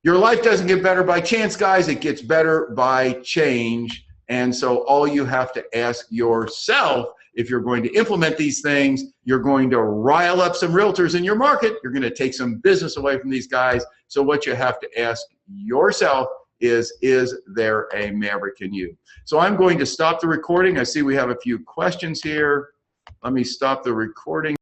Your life doesn't get better by chance, guys. It gets better by change. And so all you have to ask yourself if you're going to implement these things, you're going to rile up some realtors in your market. You're going to take some business away from these guys. So what you have to ask yourself is there a maverick in you? So I'm going to stop the recording. I see we have a few questions here. Let me stop the recording.